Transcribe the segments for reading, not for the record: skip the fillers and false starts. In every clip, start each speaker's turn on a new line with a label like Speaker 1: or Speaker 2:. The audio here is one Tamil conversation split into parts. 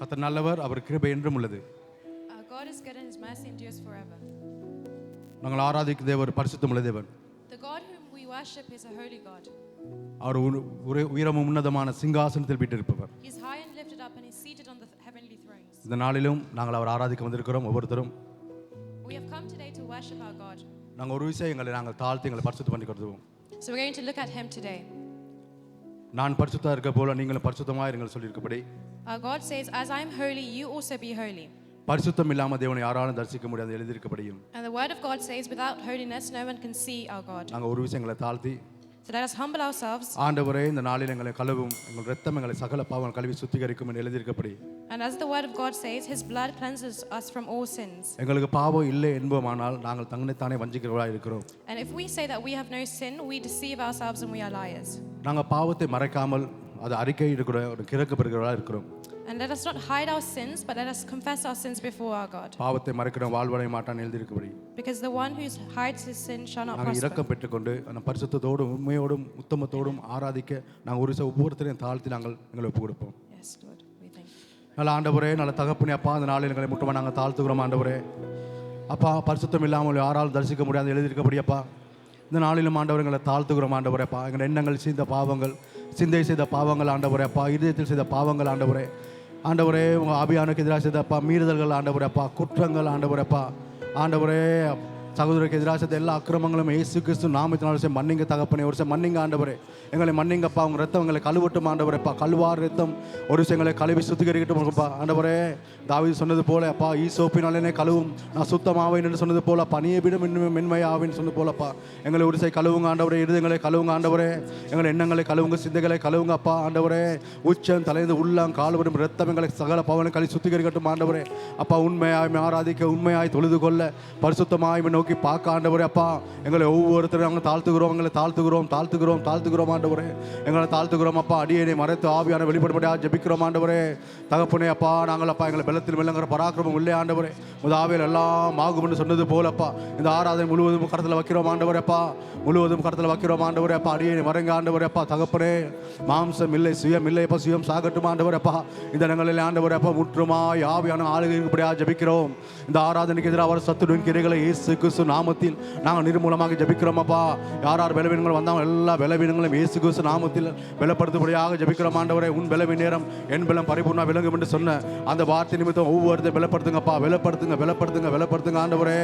Speaker 1: கர்த்தர் நல்லவர், அவர் கிருபை என்றும் உள்ளது.
Speaker 2: God is good and his mercy endures forever.
Speaker 1: நாங்கள் ஆராதிக்கும் தேவர் பரிசுத்தமுள்ள தேவன்.
Speaker 2: The God whom we worship is a holy God.
Speaker 1: அவர் உயரமும் உன்னதமான சிங்காசனத்தில் வீற்றிருப்பவர்.
Speaker 2: He is high and lifted up and is seated on the heavenly thrones.
Speaker 1: இந்த நாளிலும் நாங்கள் அவர் ஆராதிக்க வந்திருக்கிறோம். ஒவ்வொருத்தரும்
Speaker 2: We have come today to worship our God.
Speaker 1: நாங்கள் ஒரு விஷயங்களை நாங்கள் தாழ்த்தி எங்களை பரிசுத்தம் பண்ணி கொடுத்துவோம்.
Speaker 2: So we're going to look at him today.
Speaker 1: நான் பரிசுத்தமா இருக்க போல நீங்களும் பரிசுத்தமாக இருங்கள் சொல்லியிருக்கபடி
Speaker 2: Our God says, as I am holy, you also be holy.
Speaker 1: பரிசுத்தம் இல்லாம தேவனை யாராலும் தரிசிக்க முடியாது எழுதியிருக்கபடியும்.
Speaker 2: And the word of God says, without holiness no one can see our God.
Speaker 1: நாங்கள் ஒரு விஷயங்களை தாழ்த்தி
Speaker 2: So let us humble ourselves.
Speaker 1: ஆண்டவரே இந்த நாளில் எங்களை கழுவும், எங்கள் இரத்தம் எங்களை சகல பாவங்கள் கழுவி சுத்திகரிக்கும் என்று எழுதியிருக்கபடி
Speaker 2: And as the word of God says, his blood cleanses us from all sins.
Speaker 1: எங்களுக்கு பாவம் இல்லை என்போமானால் நாங்கள் தன்னைத்தானே வஞ்சிக்கிறவர்களாக இருக்கிறோம்.
Speaker 2: And if we say that we have no sin, we deceive ourselves and we are liars.
Speaker 1: நாங்கள் பாவத்தை மறைக்காமல் அதை அறிக்கை இருக்கிற ஒரு கிறக்கப்படுகிறவர்களாக இருக்கிறோம்.
Speaker 2: And let us not hide our sins, but let us confess our sins before our God.
Speaker 1: பாவத்தை மறைக்கிறவன் வாழ்வடைய மாட்டான் எழுதியிருக்கபடி
Speaker 2: Because the one who hides his sin shall not
Speaker 1: நாங்கள்
Speaker 2: prosper.
Speaker 1: இரக்கம் பெற்றுக்கொண்டு அந்த பரிசுத்தத்தோடும் உண்மையோடும் உத்தமத்தோடும் ஆராதிக்க நாங்கள் ஒவ்வொருத்தரையும் தாழ்த்தி நாங்கள் எங்களை ஒப்புக் கொடுப்போம்.
Speaker 2: Yes, Lord, we thank you.
Speaker 1: நல்ல ஆண்டவரே, நல்ல தகப்பனே, அப்பா அந்த நாளில் எங்களை முட்டமாக நாங்கள் தாழ்த்துக்கிறோம் ஆண்டவரே. அப்பா பரிசுத்தம் இல்லாமல் யாராலும் தரிசிக்க முடியாது எழுதியிருக்கபடி அப்பா இந்த நாளிலும் ஆண்டவர் எங்களை தாழ்த்துக்கிறோம் ஆண்டவரே. அப்பா எங்கள் எண்ணங்கள் செய்த பாவங்கள், சிந்தை செய்த பாவங்கள் ஆண்டவரே, அப்பா இதயத்தில் செய்த பாவங்கள் ஆண்டவரே, ஆண்டவரே உங்கள் ஆபியானுக்கு எதிராக செய்த அப்பா மீறுதல்கள் ஆண்டவரே, அப்பா குற்றங்கள் ஆண்டவரே, அப்பா ஆண்டவரே சகோதரருக்கு எதிராக செய்த எல்லா அக்கிரமங்களும் இயேசு கிறிஸ்து நாமத்தினாலும் மன்னிங்க தகப்பனே. ஒரு விஷயம் மன்னிங்க ஆண்டவரே, எங்களை மன்னிங்கப்பா. உங்கள் ரத்தம் எங்களை கழுவட்டும் ஆண்டவரேப்பா. கழுவார் ரத்தம் ஒரு விஷயம் எங்களை கழுவி சுத்திகரிக்கட்டும்ப்பா ஆண்டவரே. தாவீது சொன்னது போல அப்பா ஈசோப்பினாலே கழுவும் நான் சுத்தமாவேன் என்று சொன்னது போல பனியை விட இன்னும் மென்மையாவேன்னு சொன்னது போலப்பா எங்களை ஒரு விஷயம் கழுவுங்க ஆண்டவரே. இருதயங்களை கழுவுங்க ஆண்டவரே, எங்களை எண்ணங்களை கழுவுங்க, சிந்தைகளை கழுவுங்க அப்பா ஆண்டவரே. உச்சம் தலைந்து உள்ளம் கால்வரும் ரத்தம் எங்களை சகல பவனை கழி சுத்திகரிக்கட்டும் ஆண்டவரே. அப்பா உண்மையாய் ஆராதிக்க, உண்மையாய் தொழுது கொள்ள, பரிசுத்தமாய் நோக்கி பார்க்க ஆண்டவரே. அப்பா எங்களை ஒவ்வொருத்தரும் நாங்கள் தாழ்த்துகிறோம், எங்களை தாழ்த்துகிறோம் தாழ்த்துகிறோம் தாழ்த்துகிறோம் ஆண்டவரே. எங்களை தாழ்த்துகிறோம் அப்பா. அடியனை மறைத்து ஆவியான வெளிப்படுபடியா ஜெபிக்கிறோம் ஆண்டவரே. தகப்பனே அப்பா நாங்கள் அப்பா எங்களை பலத்தில் வெள்ளங்கிற பராக்கிரமம் இல்லை ஆண்டவரே. முதாவில் எல்லாம் ஆகும் என்று சொன்னது போலப்பா இந்த ஆராதனை முழுவதும் கருத்தில் வைக்கிறோம் ஆண்டவரே. அப்பா முழுவதும் கருத்தில் வைக்கிறோம் ஆண்டவரே. அப்பா அடியனை மறைங்க ஆண்டவரே. அப்பா தகப்பனே மாம்சம் இல்லை, சுயம் இல்லை, அப்பா சுயம் சாகட்டும் ஆண்டவரே. அப்பா இந்த இடங்களில் ஆண்டவரே அப்பா முற்றுமாய் ஆவியான ஆளுகைப்படியா ஜெபிக்கிறோம். இந்த ஆராதனைக்கு எதிராக வர சத்துருவின் கிரைகளை இயேசு கிறிஸ்து நாமத்தில் நாங்கள் நிர்மூலமாக ஜெபிக்கிறோம் அப்பா. யார் யார் பலவீனங்கள் வந்தாலும் எல்லா பலவீனங்களும் இயேசு கிறிஸ்து நாமத்தில் பலப்படுத்தும்படியாக ஜெபிக்கிறோம் ஆண்டவரே. உன் பலவீன நேரம் என் பலம் பரிபூர்ண விளங்கும் என்று சொன்ன அந்த வார்த்தை நிமித்தம் ஒவ்வொருத்தையும் பலப்படுத்துங்கப்பா. பலப்படுத்துங்க பலப்படுத்துங்க பலப்படுத்துங்க ஆண்டவரே.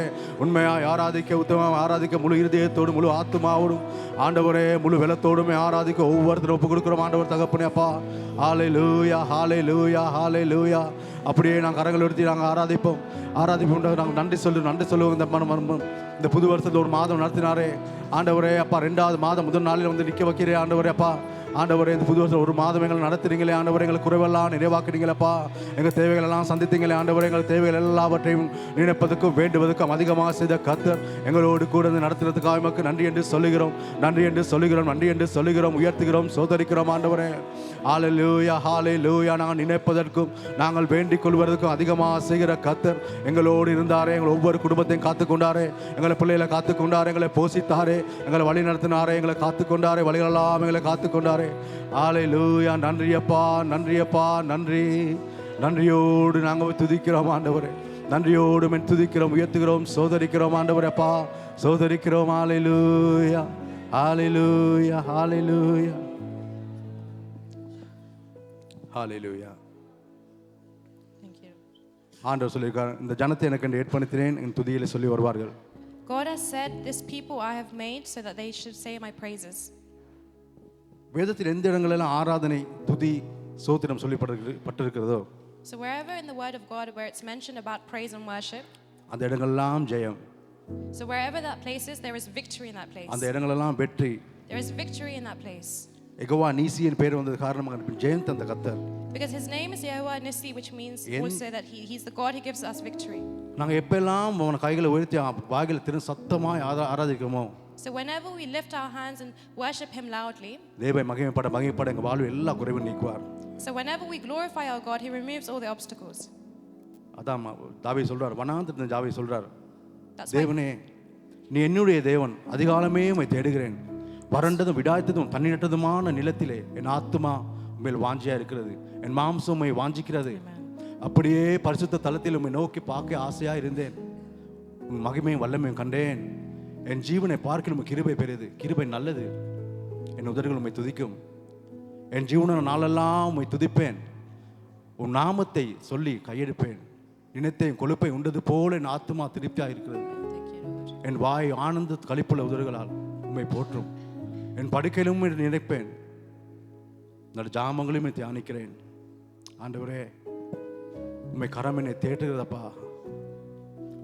Speaker 1: உண்மையாக ஆராதிக்க, உத்தமமாக ஆராதிக்க, முழு இருதயத்தோடும் முழு ஆத்துமாவோடும் ஆண்டவரே முழு வெள்ளத்தோடுமே ஆராதிக்க ஒவ்வொருத்தரும் ஒப்பு கொடுக்குறோம் ஆண்டவர் தகப்பனே. அப்பா ஹல்லேலூயா ஹல்லேலூயா ஹல்லேலூயா. அப்படியே நாங்கள் கரங்கள் எடுத்து நாங்கள் ஆராதிப்போம் நாங்கள் நன்றி சொல்லுவோம். இந்த புது வருஷத்தில் ஒரு மாதம் நடத்தினாரே ஆண்டவரே. அப்பா 2வது மாதம் முதல் நாளில் வந்து நிற்க வைக்கிறேன் ஆண்டவரே. அப்பா ஆண்டவரே இந்த புது வருஷம் ஒரு மாதம் எங்களை நடத்துறீங்களே ஆண்டவரே. எங்களுக்கு குறைவெல்லாம் நிறைவாக்குறீங்களப்பா. எங்கள் தேவைகள் எல்லாம் சந்தித்தீங்களே ஆண்டவரே. எங்கள் தேவைகள் எல்லாவற்றையும் நினைப்பதற்கும் வேண்டுவதற்கும் அதிகமாக செய்த கர்த்தர் எங்களோடு கூட நடத்துறதுக்காக எமக்கு நன்றி என்று சொல்லுகிறோம், நன்றி என்று சொல்லுகிறோம், நன்றி என்று சொல்லுகிறோம், உயர்த்துகிறோம், சோதரிக்கிறோம் ஆண்டவரே. ஹல்லேலூயா ஹல்லேலூயா. நாங்கள் நினைப்பதற்கும் நாங்கள் வேண்டிக் கொள்வதற்கும் அதிகமாக செய்கிற கர்த்தர் எங்களோடு இருந்தாரே. எங்கள் ஒவ்வொரு குடும்பத்தையும் காத்துக்கொண்டாரே, எங்களை பிள்ளைகளை காத்துக்கொண்டாரே, எங்களை போஷித்தாரே, எங்களை வழி நடத்தினாரே, எங்களை காத்துக்கொண்டாரே, வழிகளெல்லாம் எங்களை காத்துக்கொண்டாரே. ஹல்லேலூயா. நன்றி அப்பா, நன்றி அப்பா, நன்றி. நன்றியோடு நாங்கள் துதிக்கிறோம் ஆண்டவரே. நன்றியோடு துதிக்கிறோம், உயர்த்துகிறோம், சோதரிக்கிறோம் ஆண்டவரே. அப்பா சோதரிக்கிறோம். ஹல்லேலூயா ஹல்லேலூயா ஹல்லேலூயா ஹல்லேலூயா.
Speaker 2: Thank you.
Speaker 1: ஆண்டவர் சொல்லியிருக்கார், இந்த ஜனத்தை எனக்கு ஏற்படுத்தினேன் என் துதியிலே சொல்லி வருவார்கள்.
Speaker 2: God has said, this people I have made so that they should say my praises.
Speaker 1: வேதத்தில் எந்த இடங்களெல்லாம் ஆராதனை, துதி, சோத்திரம் சொல்லப்பட்டிருக்கிறதோ
Speaker 2: So wherever in the word of God where it's mentioned about praise and worship,
Speaker 1: அந்த இடங்களெல்லாம் ஜெயம்.
Speaker 2: so wherever that place is, there is victory in that place.
Speaker 1: அந்த இடங்களெல்லாம் வெற்றி.
Speaker 2: There is victory in that place.
Speaker 1: Jehovah நீசியின் பேர் வந்தது காரணமாக ஜெயம் தந்த கர்த்தர்.
Speaker 2: Because his name is Yehovah Nissi, which means also that he's the God who gives us victory.
Speaker 1: நாங்கள் எப்பெல்லாம் அவன கைகளை உயர்த்தி வாயில திரு சத்தமாய் ஆராதிக்கிறோமோ,
Speaker 2: So whenever we lift our hands and worship him loudly,
Speaker 1: தேவனை மகிமைப்பட எங்கள் வாழ்வு எல்லா குறைவும் நீக்குவார்.
Speaker 2: so whenever we glorify our God, he removes all the obstacles.
Speaker 1: அதான் தாவீது சொல்றார், வனாந்திரத்தில் தாவீது சொல்றார்,
Speaker 2: That's why
Speaker 1: தேவனே நீ என்னுடைய தேவன், அதிகாலமே உம்மை தேடுகிறேன், வறண்டதும் விடாய்த்ததும் தண்ணீரற்றதுமான நிலத்திலே என் ஆத்துமா உம்மில் வாஞ்சியா இருக்கிறது, என் மாம்சம் உம்மை வாஞ்சிக்கிறது. அப்படியே பரிசுத்த தலத்தில் உம்மை நோக்கி பார்க்க ஆசையாக இருந்தேன். உன் மகிமையும் வல்லமையும் கண்டேன். என் ஜீவனை பார்க்கிலும் உம் கிருபை பெரியது, கிருபை நல்லது. என் உதடுகள் உம்மை துதிக்கும். என் ஜீவன நாளெல்லாம் உம்மை துதிப்பேன். உன் நாமத்தை சொல்லி கையெடுப்பேன். நினைத்தையும் கொழுப்பை உண்டது போல என் ஆத்துமா திருப்தியாக இருக்கிறது. என் வாய் ஆனந்த களிப்புள்ள உதடுகளால் உம்மை போற்றும். என் படுக்கையிலும் நினைப்பேன். ஜாமங்களையும் தியானிக்கிறேன். ஆண்டவரே, உம்மை கரம் என்னை தேற்றுகிறதப்பா.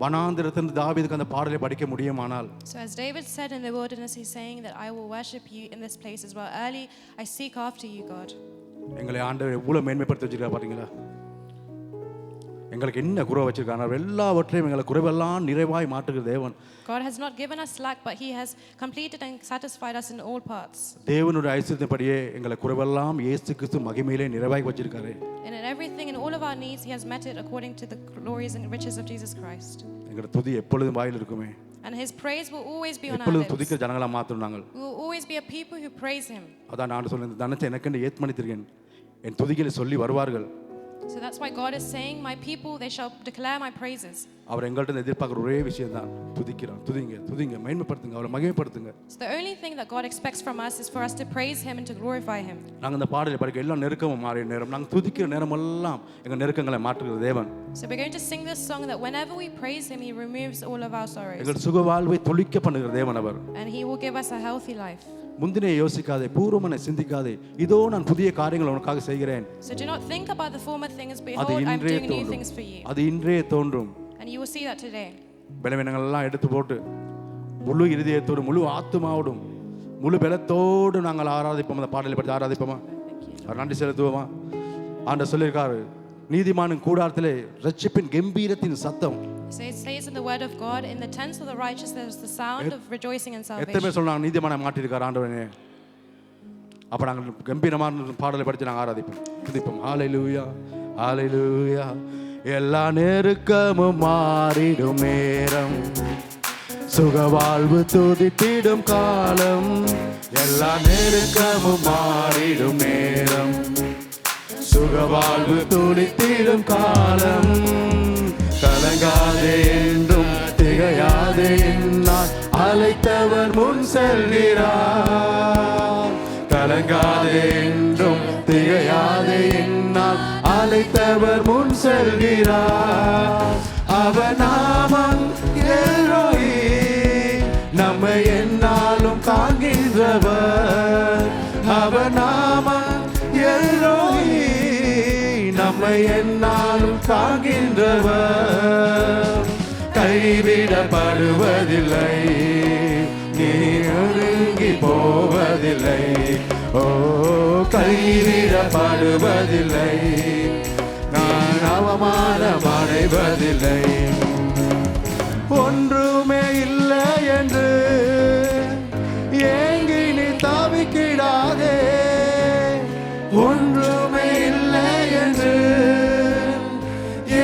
Speaker 1: வனாந்திரத்திலிருந்து தாவீதுக்கு அந்த பாடலை படிக்க முடியுமானால்,
Speaker 2: So as David said in the wilderness, he's saying that I will worship you in this place as well. Early I seek after you, God.
Speaker 1: எங்களை ஆண்டவர் எவ்வளவு மேன்மைப்படுத்தி வச்சிருக்கா பாத்தீங்களா? எங்களுக்கு என்ன குறை வச்சிருக்காங்க? எல்லாவற்றையும் எங்களை குறைவெல்லாம் நிறைவாய் மாற்றுகிற தேவன்.
Speaker 2: God has not given us slack, but he has completed and satisfied us in all parts.
Speaker 1: தேவனுடைய ஐஸ்வரியத்தின்படியே எங்களை குறைவெல்லாம் இயேசு கிறிஸ்து மகிமையிலே நிறைவாய் வச்சிருக்காரு.
Speaker 2: And in everything, in all of our needs, he has met it according to the glories and riches of Jesus Christ.
Speaker 1: எங்களுடைய துதி எப்பொழுதும் வாயில் இருக்குமே.
Speaker 2: And his praise will always be on our
Speaker 1: எப்பொழுதும்
Speaker 2: lips.
Speaker 1: துதிக்கிற ஜனங்களா மாத்தணும் நாங்கள்.
Speaker 2: We will always be a people who praise him.
Speaker 1: அதான் நான் சொன்னேன், இந்த தனத்தை எனக்கென்று ஏற்படுத்தியிருக்கேன். என் துதிகளை சொல்லி வருவார்கள்.
Speaker 2: So that's why God is saying, my people, they shall declare my praises.
Speaker 1: அவர் எங்கள்கிட்ட எதிர்பார்க்குற ஒரே விஷயம் தான், துதிக்கிறோம். துதிங்க, துதிங்க, மேன்மைப்படுத்துங்க, அவரை மகிமைப்படுத்துங்க.
Speaker 2: So the only thing that God expects from us is for us to praise him and to glorify him.
Speaker 1: நாங்கள் இந்த பாடலை படிக்க எல்லாம் நெருக்கமாக மாறிய நேரம், நாங்கள் துதிக்கிற நேரமெல்லாம் எங்கள் நெருக்கங்களை மாற்றுகிற தேவன்.
Speaker 2: So we're going to sing this song that whenever we praise him, he removes all of our sorrows.
Speaker 1: எங்கள் சுக வாழ்வை தொழிக்க பண்ணுகிற தேவன் அவர்.
Speaker 2: And he will give us a healthy life.
Speaker 1: முந்தினே யோசிக்காதே, பூர்வமனை சிந்திக்காதே, இதோ நான் புதிய காரியங்களை உனக்காக செய்கிறேன்.
Speaker 2: So do not think about the former things,
Speaker 1: அது
Speaker 2: behold, I'm
Speaker 1: இன்றே
Speaker 2: doing new
Speaker 1: தோன்றும்.
Speaker 2: things for you.
Speaker 1: அது இன்றே தோன்றும்.
Speaker 2: And you will see that today.
Speaker 1: பலவீனங்கள் எல்லாம் எடுத்து போட்டு முழு இருதயத்தோடு, முழு ஆத்துமாவோடும், முழு பலத்தோடு நாங்கள் ஆராதிப்போம். அந்த பாடலை பற்றி ஆராதிப்போமா? அவர் நன்றி செலுத்துவோமா? ஆண்டவர் சொல்லியிருக்காரு, நீதிமானின் கூடாரத்திலே ரட்சிப்பின் கம்பீரத்தின் சத்தம்.
Speaker 2: So it says in the word of God, in the tents of the righteous there is the sound of rejoicing and
Speaker 1: எத்தனை
Speaker 2: salvation.
Speaker 1: பேர் சொல்றாங்க நீதிமானை மாட்டியிருக்காரு ஆண்டவனே? அப்ப நாங்கள் கம்பீரமான பாடலை படித்து நாங்கள் ஆராதிப்போம், துதிப்போம். ஹalleluya, ஹalleluya. எல்லா நெருக்கமும் மாறிடும் நேரம், சுகவாழ்வு துதித்திடும் காலம். எல்லா நெருக்கமும் மாறிடும் நேரம், சுகவாழ்வு துதித்திடும் காலம். கலங்காதே என்றும் திகையாதே என்னால் அழைத்தவர் முன் செல்கிறார். கலங்காதே என்றும் திகையாதே என்னால் அழைத்தவர் முன் செல்கிறார். அவர் நாமம் எல்ரோயி, நம்மை எந்நாளும் காண்கின்றவர். அவர் நாமம் எல்ரோயி, நம்மை எந்நாளும் காண்கின்றவர். கைவிடப்படுவதில்லை, நீ ஒதுங்கி போவதில்லை. ஓ, கைவிடப்படுவதில்லை, நான் அவமானம் அடைவதில்லை. ஒன்றுமே இல்லை என்று ஏங்கி நீ தவிக்கிடாதே. ஒன்றுமே இல்லை என்று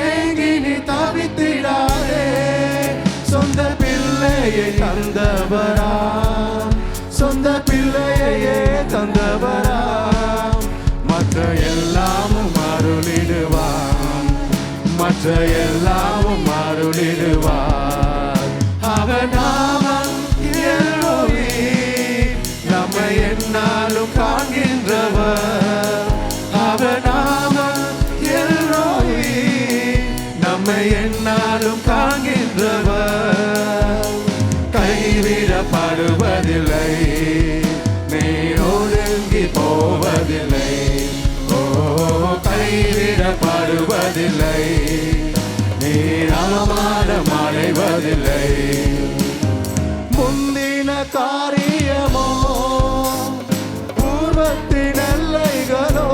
Speaker 1: ஏங்கி நீ தவித்திடாதே. சொந்த பிள்ளையை தந்தவராம், சொந்த பிள்ளையே தந்தவராம். மற்ற எல்லாமும் அருளிடுவான், மற்ற எல்லாமும் அருளிடுவார். அவர் நாமம் எல்லோரி, நம்மை எந்நாளும் காண்கின்றவர். அவர் நாமம் எல்லோரி, நம்மை எந்நாளும் காண்கின்றவர். கைவிடப்படுவதில்லை, நீ ஒதுங்கி போவதில்லை. ஓ, கைவிடப்படுவதில்லை, நீ அவமானம் அடைவதில்லை. முந்தின காரியமோ பூர்வத்தின் எல்லைகளோ,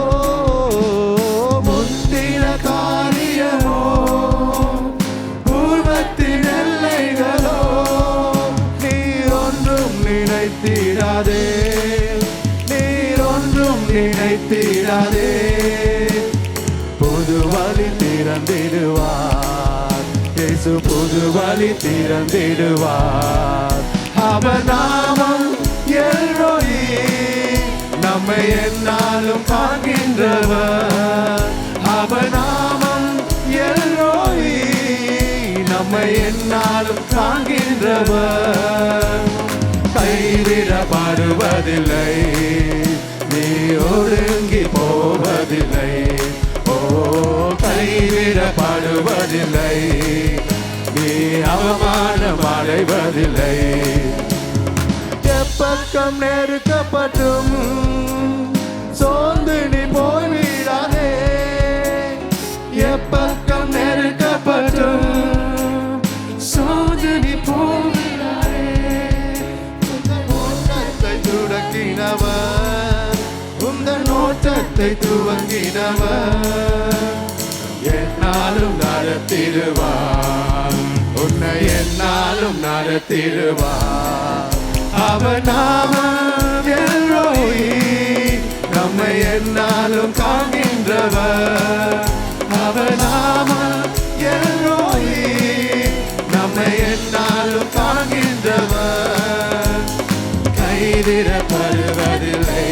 Speaker 1: முந்தின காரியமோ பூர்வத்தின் எல்லைகளோ, நீர் ஒன்றும் நினைத்திடாதே, நீர் ஒன்றும் நினைத்திடாதே. புது வழி திறந்திடுவார், இயேசு புது வழி திறந்திடுவார். அவர் நாமம் எல்ரோயி, நம்மை எந்நாளும் காண்கின்றவர். அவர் நாமம் என்னாலும் காண்கின்றவர் கைவிடப்படுவதில்லை நீ ஒடுங்கி போவதில்லை ஓ கைவிடப்படுவதில்லை நீ அவமானம் அடைவதில்லை எப்பக்கம் நெருக்கப்பட்டும் சோர்ந்து நீ போய்விடாதே எப்பக்கம் நெருக்கப்பட்டும் சோர்ந்து நீ போய்விடாதே உந்தன் ஓட்டத்தை துடக்கினவர் உந்தன் ஓட்டத்தை துவங்கினவர் என்னாலும் நடத்திடுவார் உன்னை என்னாலும் நடத்திடுவார் அவர் நாமம் எல்லோய் நம்மை என்னாலும் காண்கின்றவர் அவர் நாமம் எல்லோய் நம்மை என்னாலும் காண்கின்றவர் கைவிடப்படுவதில்லை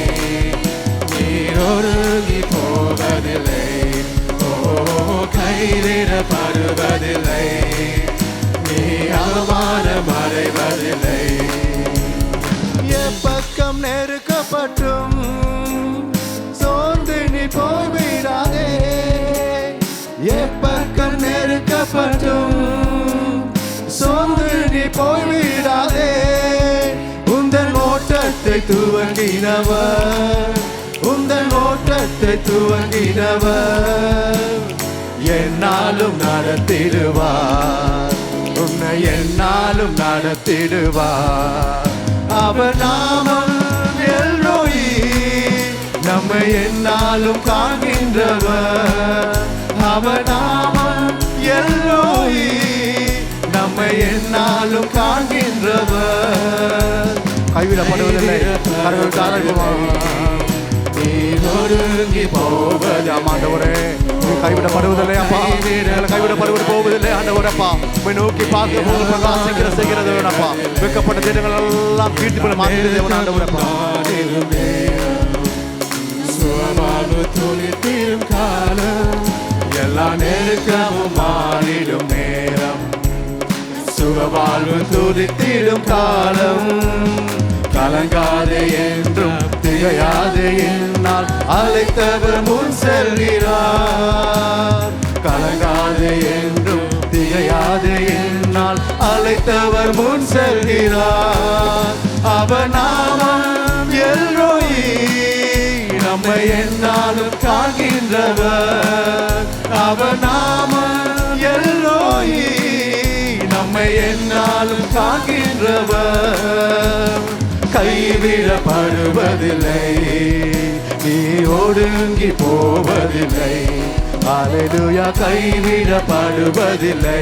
Speaker 1: நீரொருங்கி போவதில்லை ஓ கைவிடப்படுவதில்லை நீ அவமானம் அடைவதில்லை எப்பக்கம் நெருக்கப்பட்டும் சோர்ந்து நீ போய்விடாதே எப்பக்கம் நெருக்கப்பட்டும் சோர்ந்து நீ போய்விடாதே உந்தன் ஓட்டத்தை துவங்கினவர் உந்தன் ஓட்டத்தை துவங்கினவர் என்னாலும் நடத்திடுவார் உன்னை என்னாலும் நடத்திடுவார் அவர் நாமம் எல்லோய் நம்மை என்னாலும் காண்கின்றவர் அவர் நாமம் எல்லோய் நம்மை என்னாலும் காண்கின்றவர் கைவிடப்படுவதில்லை ஒருங்கி போவது ஆண்டவரே கைவிடப்படுவதில்லை அப்பா கைவிடப்படுவது போவதில்லை ஆண்டவரப்பா உம்மை நோக்கி பார்க்க போது பிரகாசிக்கிற செய்கிறது வேணப்பா வெக்கப்பட்ட திட்டங்கள் எல்லாம் கீழ்த்தி போல மாற்றிடுது ஆண்டவரப்பா சுகமானு துளித்திடும் காலம் எல்லா நெருக்கமும் மாறிடும் நேரம் சுகவாழ்வு துளித்திடும் காலம் கலங்காதே என்றும் திகையாதே என்னால் அழைத்தவர் முன் செல்கிறார் கலங்காதே என்றும் திகையாதே என்னால் அழைத்தவர் முன் செல்கிறார் அவர் நாமம் எல்லோய் நம்மை என்னாலும் காண்கின்றவர் அவர் நாமம் எல்லோய் நம்மை என்னாலும் காண்கின்றவர் கைவிடப்படுவதில்லை நீ ஒடுங்கி போவதில்லை அல்லேலூயா கைவிடப்படுவதில்லை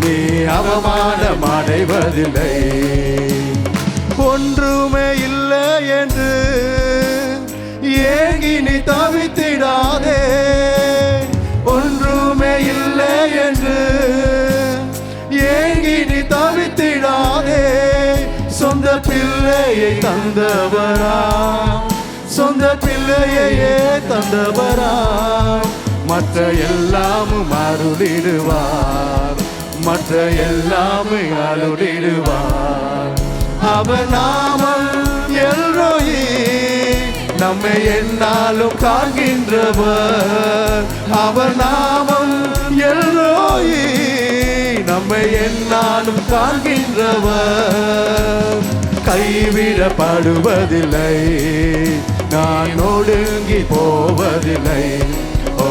Speaker 1: நீ அவமானம் அடைவதில்லை ஒன்றுமே இல்லை என்று ஏங்கி நீ தவித்திடாதே ஒன்றுமே இல்லை என்று ஏங்கி நீ தவித்திடாதே சொந்த பிள்ளையை தந்தவரா சொந்த பிள்ளையே தந்தவரா மற்ற எல்லாமும் அருளிடுவார் மற்ற எல்லாமே அருளிடுவார் அவர் நாமம் எல்லோய் நம்மை என்னாலும் காண்கின்றவர் அவர் நாமம் எல்லோய் நம்மை என்னாலும் காண்கின்றவர் கைவிடப்படுவதில்லை நான் ஒடுங்கி போவதில்லை ஓ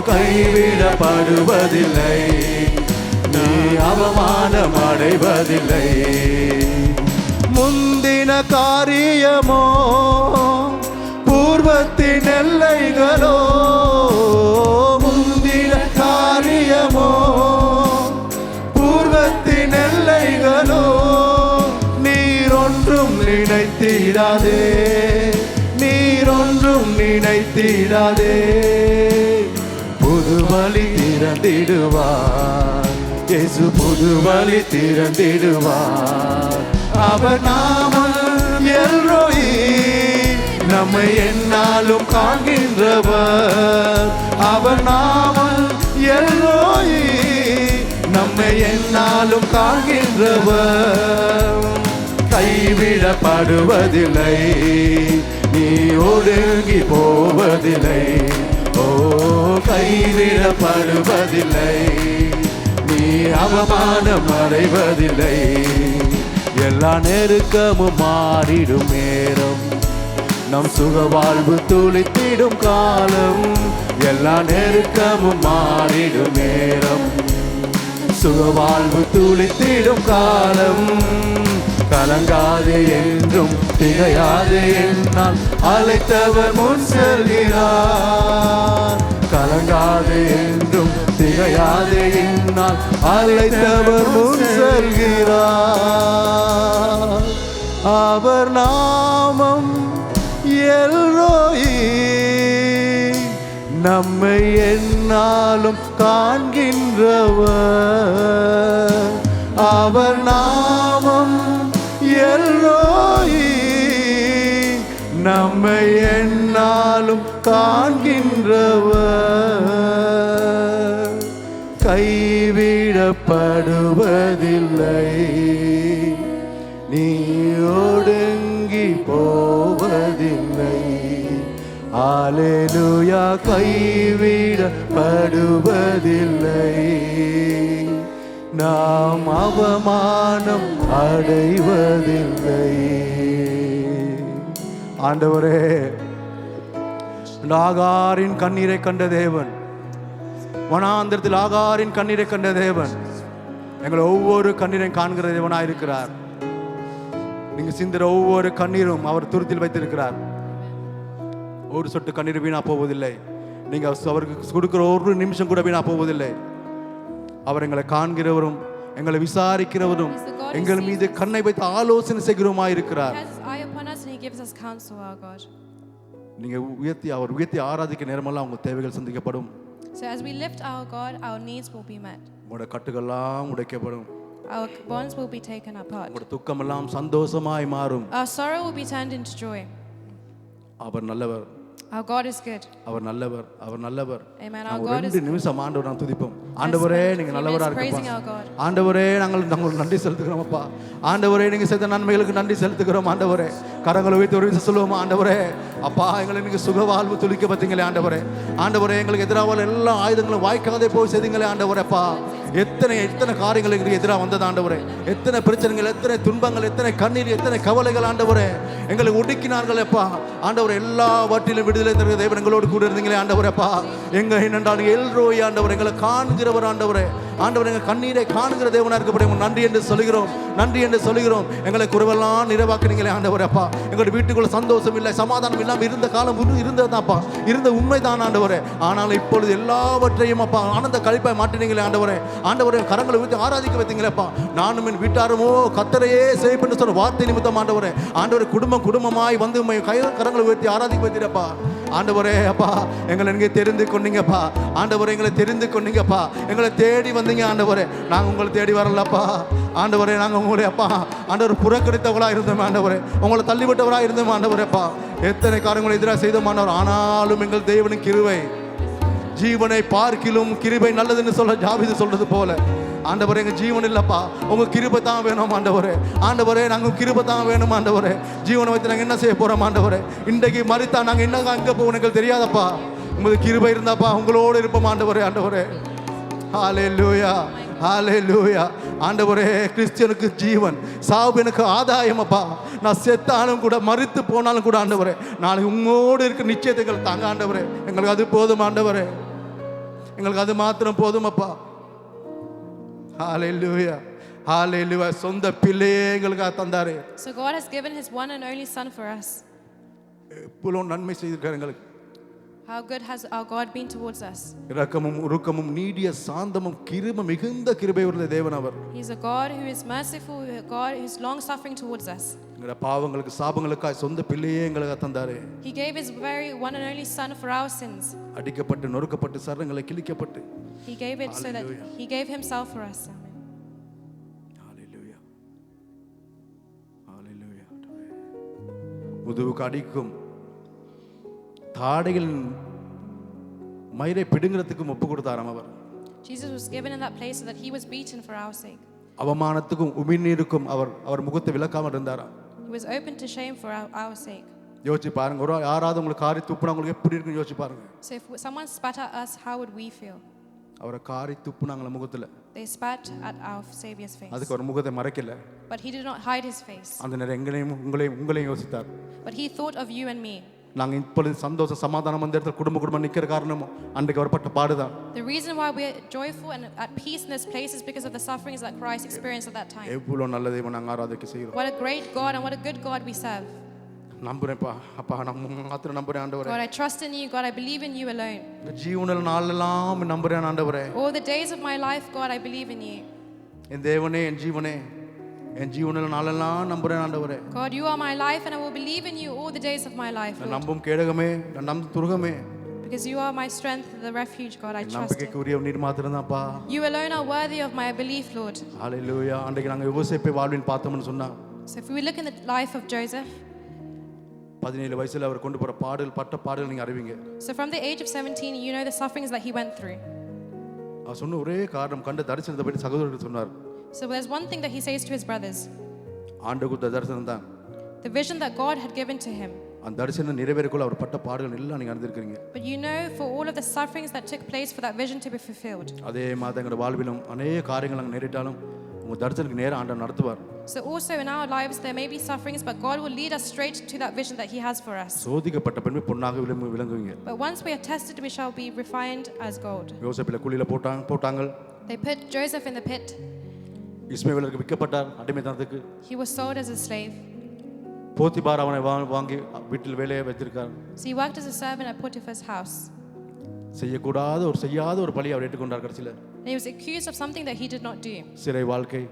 Speaker 1: கைவிடப்படுவதில்லை நீ அவமானம் அடைவதில்லை முந்தின காரியமோ பூர்வத்தின் எல்லைகளோ முந்தின காரியமோ பூர்வத்தின் எல்லைகளோ நீரொன்றும் நினைத்திடாதே நீரொன்றும் நினைத்திடாதே புது வழி திறந்திடுவார் இயேசு புது வழி திறந்திடுவார் அவர் நாமம் எல்ரோயி நம்மை என்னாலும் காண்கின்றவர் அவர் நாமம் எல்ரோயி நம்மை என்னாலும் காண்கின்றவர் கைவிடப்படுவதில்லை, நீ ஒடுங்கி போவதில்லை. ஓ, கைவிடப்படுவதில்லை, நீ அவமானம் அடைவதில்லை. எல்லா நெருக்கமும் மாறிடும் நேரம், நம் சுக வாழ்வு துளித்திடும் காலம். எல்லா நெருக்கமும் மாறிடும் நேரம், சுக வாழ்வு துளித்திடும் காலம். கலங்காதே என்றும் திகையாதே என்னால் அழைத்தவர் முன் செல்கிறார். கலங்காதே என்றும் திகையாதே என்னால் அழைத்தவர் முன் செல்கிறார். அவர் நாமம் எல்ரோயி, நம்மை என்னாலும் காண்கின்றவர். அவர் நாமம் எல்ரோயி, நம்மை என்னாலும் காண்கின்றவர். கைவிடப்படுவதில்லை, நீ ஒடுங்கி போவதில்லை. அல்லேலூயா, கைவிடப்படுவதில்லை, நாம் அவமானம் அடைவதில்லை. ஆண்டவரே, ஆகாரின் கண்ணீரை கண்ட தேவன், வனாந்திரத்தில் ஆகாரின் கண்ணீரை கண்ட தேவன், எங்களை ஒவ்வொரு கண்ணீரையும் காண்கிற தேவனாய் இருக்கிறார். நீங்க சிந்துற ஒவ்வொரு கண்ணீரும் அவர் துருத்தில் வைத்திருக்கிறார். ஒரு சொட்டு கண்ணீர் வீணா போவதில்லை. நீங்க அவருக்கு கொடுக்கிற ஒரு நிமிஷம் கூட வீணா போவதில்லை. அவர் எங்களை காண்கிறவரும், எங்களை விசாரிக்கிறவரும், எங்கள் மீது கண்ணை வைத்து ஆலோசனை செய்கிறவருமாய் இருக்கிறார். நீங்க அவர் உயர்த்தி ஆராதிக்க நேரமெல்லாம் உங்க தேவைகள் சந்திக்கப்படும்.
Speaker 2: So as we lift our God, our needs will be met.
Speaker 1: உங்களுடைய கட்டுகளெல்லாம் உடைக்கப்படும்.
Speaker 2: Our bonds will be taken apart.
Speaker 1: உங்களுடைய துக்கமெல்லாம் சந்தோஷமாய் மாறும்.
Speaker 2: Our sorrow will be turned into joy.
Speaker 1: அவர் நல்லவர்.
Speaker 2: Our God is good.
Speaker 1: அவர் நல்லவர், அவர் நல்லவர்.
Speaker 2: Amen. Our God is good.
Speaker 1: 2 நிமிஷம் ஆண்டவரை நாம் துதிப்போம். ஆண்டவரே, நீங்க நல்லவரா இருக்கீங்க. ஆண்டவரே, நாங்கள் நன்றி செலுத்துகிறோம் அப்பா. ஆண்டவரே, நீங்க செய்த நன்மைகளுக்கு நன்றி செலுத்துகிறோம். ஆண்டவரே, கரங்களை வைத்து ஒரு விஷயம் சொல்லுவோம். ஆண்டவரே, அப்பா, எங்களை நீங்க சுக வாழ்வு துளிக்க பார்த்தீங்களே. ஆண்டவரே, ஆண்டவரே, எங்களுக்கு எதிராக எல்லா ஆயுதங்களும் வாய்க்காதே போய் செய்தீங்களே. ஆண்டவரே, அப்பா, எத்தனை காரியங்கள் எங்களுக்கு எதிராக வந்தது. ஆண்டவரே, எத்தனை பிரச்சனைகள், எத்தனை துன்பங்கள், எத்தனை கண்ணீர், எத்தனை கவலைகள். ஆண்டவரே, எங்களை ஒடுக்கினார்கள் அப்பா. ஆண்டவரே, எல்லாவற்றிலும் விடுதலை தருகிற தேவன் எங்களோடு கூட இருந்தீங்களே. ஆண்டவரே, அப்பா, எங்க என்னென்றால் எல்ரோய் ஆண்டவர், எங்களை காண்கிறவர். ஆண்டவரே, ஆண்டவர், எங்கள் கண்ணீரை காண்கிற தேவனா இருக்கப்படி நன்றி என்று சொல்கிறோம், நன்றி என்று சொல்கிறோம். எங்களை குறைவெல்லாம் நிறைவாக்குனீங்களே. ஆண்டவரே, அப்பா, எங்களுடைய வீட்டுக்குள்ள சந்தோஷம் இல்லை, சமாதானம் இல்லாமல் இருந்த காலம் இருந்ததாப்பா, இருந்த உண்மைதான் ஆண்டவரே. ஆனால் இப்பொழுது எல்லாவற்றையும் அப்பா ஆனந்த கழிப்பாய் மாற்றினீங்களே. ஆண்டவரே, ஆண்டவரே, கரங்களை ஊற்றி ஆராதிக்க வைத்தீங்களேப்பா. நானும் என் வீட்டாருமோ கத்தரையே செய்ப்பென்று சொன்ன வார்த்தை நிமித்தம் ஆண்டவரே, ஆண்டவரே, குடும்பமாய் வந்து கரங்களை ஊற்றி ஆராதிக்க வைத்தீரப்பா. ஆண்டவரே, அப்பா, எங்களை நீங்க தெரிந்து கொண்டீங்கப்பா. ஆண்டவரே, எங்களை தெரிந்து கொண்டீங்கப்பா. எங்களை தேடி வந்தீங்க. ஆண்டவரே, நாங்கள் உங்களை தேடி வரலப்பா. ஆண்டவரே, நாங்கள் உங்களை அப்பா ஆண்டவர் புறக்கணித்தவர்களாக இருந்தோம். ஆண்டவரே, உங்களை தள்ளிவிட்டவராக இருந்தோம். ஆண்டவரேப்பா, எத்தனை காரியங்களை எதிராக செய்தோம். ஆண்டவர், ஆனாலும் எங்கள் தேவனின் கிருபை ஜீவனை பார்க்கிலும் கிருபை நல்லதுன்னு சொல்ல தாவீது சொல்றது போல, ஆண்டவரே, எங்க ஜீவன் இல்லப்பா, உங்க கிருபை தான் வேணும். ஆண்டவரே, ஆண்டவரே, நாங்க கிருபை தான் வேணும். ஆண்டவரே, ஜீவனை வைத்து நாங்க என்ன செய்ய போறோம். ஆண்டவரே, இன்றைக்கு மரித்தா நாங்க என்ன எங்க போவோம் எங்களுக்கு தெரியாதப்பா. உங்களுக்கு கிருபை இருந்தாப்பா உங்களோடு இருப்போம். ஆண்டவரே, ஆண்டவரே, ஹல்லேலூயா, ஹல்லேலூயா. ஆண்டவரே, கிறிஸ்டியனுக்கு ஜீவன், சாவு எனக்கு ஆதாயம் அப்பா. நான் செத்தாலும் கூட, மரித்து போனாலும் கூட ஆண்டவரே, நாளைக்கு உங்களோடு இருக்க நிச்சயத்தை எங்களுக்கு தாங்க. ஆண்டவரே, எங்களுக்கு அது போதும். ஆண்டவரே, எங்களுக்கு அது மாத்திரம் போதும் அப்பா. ஹல்லேலூயா, ஹல்லேலூயா. சொந்த பிள்ளையே எங்களுக்காக தந்தாரே.
Speaker 2: So God has given his one and only son for us.
Speaker 1: எவ்வளவு நன்மை செய்திருக்கார் எங்களுக்கு.
Speaker 2: How good has our God been towards us?
Speaker 1: இரக்கமும் உருக்கமும் நீடிய சாந்தமும் கிருபை மிகுந்த கிருபை உள்ள தேவன் அவர்.
Speaker 2: He is a God who is merciful, a God who is long suffering towards us.
Speaker 1: எங்க பாவங்களுக்கு சாபங்களுக்காக சொந்த பிள்ளையே எங்களுக்கு தந்தாரே.
Speaker 2: He gave his very one and only son for our sins.
Speaker 1: அடிக்கப்பட்டு நொறுக்கப்பட்டு சரங்களை கிழிக்கப்பட்டு
Speaker 2: He gave it so that he gave himself for us. Amen.
Speaker 1: Hallelujah. Hallelujah. முதுகுக்கு அடிக்கும் தாடைகள் மயிரை பிடுங்கிறதுக்கு ஒப்பு கொடுத்தாராம் அவர்.
Speaker 2: Jesus was given in that place so that he was beaten for our sake.
Speaker 1: அவமானத்துக்கும் உமிழ்நீருக்கும் அவர் முகத்தை விலக்காமல் இருந்தாராம்.
Speaker 2: He was open to shame for our sake.
Speaker 1: யோசிச்சு பாருங்க, ஒரு யாராவது உங்களுக்கு காரி துப்புனா உங்களுக்கு எப்படி இருக்குன்னு யோசிச்சு பாருங்க.
Speaker 2: So if someone spat at us, how would we feel?
Speaker 1: அவரை காரி துப்புனாங்கள முகத்துல.
Speaker 2: They spat at our Savior's face.
Speaker 1: அதுக்கு ஒரு முகத்தை மறைக்கல.
Speaker 2: But he did not hide his face.
Speaker 1: அந்த நேரம் உங்களையும் யோசித்தார்.
Speaker 2: But he thought of you and me.
Speaker 1: நாங்க இப்பொழுது சந்தோஷம் சமாதானம் அந்த இடத்துல குடும்பம் நிக்கிற காரணம் அன்றைக்கு அவர் பட்ட பாடுதான்.
Speaker 2: The reason why we are joyful and at peace in this place is because of the sufferings that Christ experienced at that time.
Speaker 1: எவ்வளவு நல்ல தேவனை நாங்க ஆராதிக்க செய்கிறோம்.
Speaker 2: What a great God and what a good God we serve.
Speaker 1: நம்புறேன்ப்பா, அப்பா நான் மாத்திரம் நம்புறேன் ஆண்டவரே.
Speaker 2: God, I trust in you. God, I believe in you alone.
Speaker 1: இந்த ஜீவனல் நாளெல்லாம் நம்புறேன் ஆண்டவரே.
Speaker 2: All the days of my life, God, I believe in you.
Speaker 1: என் தேவனே, என் ஜீவனே, என் ஜீவனல் நாளெல்லாம் நம்புறேன் ஆண்டவரே.
Speaker 2: God, you are my life and I will believe in you all the days of my life.
Speaker 1: நான் நம்பும் கேடகமே, நான் நம்பும் துருகமே.
Speaker 2: Because you are my strength, the refuge, God, I trust in.
Speaker 1: நம்பிக்கைக்கு உரிய நீர் மாத்திரம் தான்ப்பா.
Speaker 2: You alone are worthy of my belief, Lord.
Speaker 1: ஹalleluya. அன்றைக்கு நாங்க யோசேப்பை வாழ்வின் பார்த்தோம்னு சொன்னா.
Speaker 2: So if we look in the life of Joseph,
Speaker 1: 17 வயசுல அவர் கொண்டு போற பட்ட பாடுகள் நீங்க அறிவீங்க.
Speaker 2: So from the age of 17, you know the sufferings that he went through.
Speaker 1: அவர் சொன்ன ஒரே காரணம் கண்ட தரிசனத்தை பற்றி சகோதரருக்கு சொன்னார்.
Speaker 2: So there's one thing that he says to his brothers.
Speaker 1: ஆண்டவர் கொடுத்த தரிசனம் தான்.
Speaker 2: The vision that God had given to him.
Speaker 1: அந்த தரிசனம் நிறைவேறக்குள்ள அவர் பட்ட பாடுகள் எல்லாம் நீங்க அறிந்திருக்கீங்க.
Speaker 2: But you know for all of the sufferings that took place for that vision to be fulfilled.
Speaker 1: அதே மாதிரி எங்க வாழ்விலும் अनेक காரியங்கள் அங்க நேரிட்டாலும் உங்க தரிசனத்துக்கு நேரா ஆண்டவர் நடத்துவார்.
Speaker 2: So also in our lives there may be sufferings, but God will lead us straight to that vision that he has for us.
Speaker 1: சோதிக்கப்பட்ட பின்பு பொன்னாக விளங்குவீங்க.
Speaker 2: But once we are tested, we shall be refined as gold.
Speaker 1: யோசேப்பில குழியில போட்டாங்க.
Speaker 2: They put Joseph in the pit.
Speaker 1: இஸ்மவேலுக்கு விற்கப்பட்டார் அடிமைத்தனத்துக்கு.
Speaker 2: He was sold as a slave.
Speaker 1: Potiphar அவனை வாங்கி வீட்டில் வேலையை வைத்திருக்கார்.
Speaker 2: So he worked as a servant at Potiphar's house.
Speaker 1: செய்யாத ஒரு பழியை அவர் ஏற்றுக்கொண்டார் கடைசில.
Speaker 2: And he was accused of something that he did not do.
Speaker 1: சிறை வாழ்க்கை.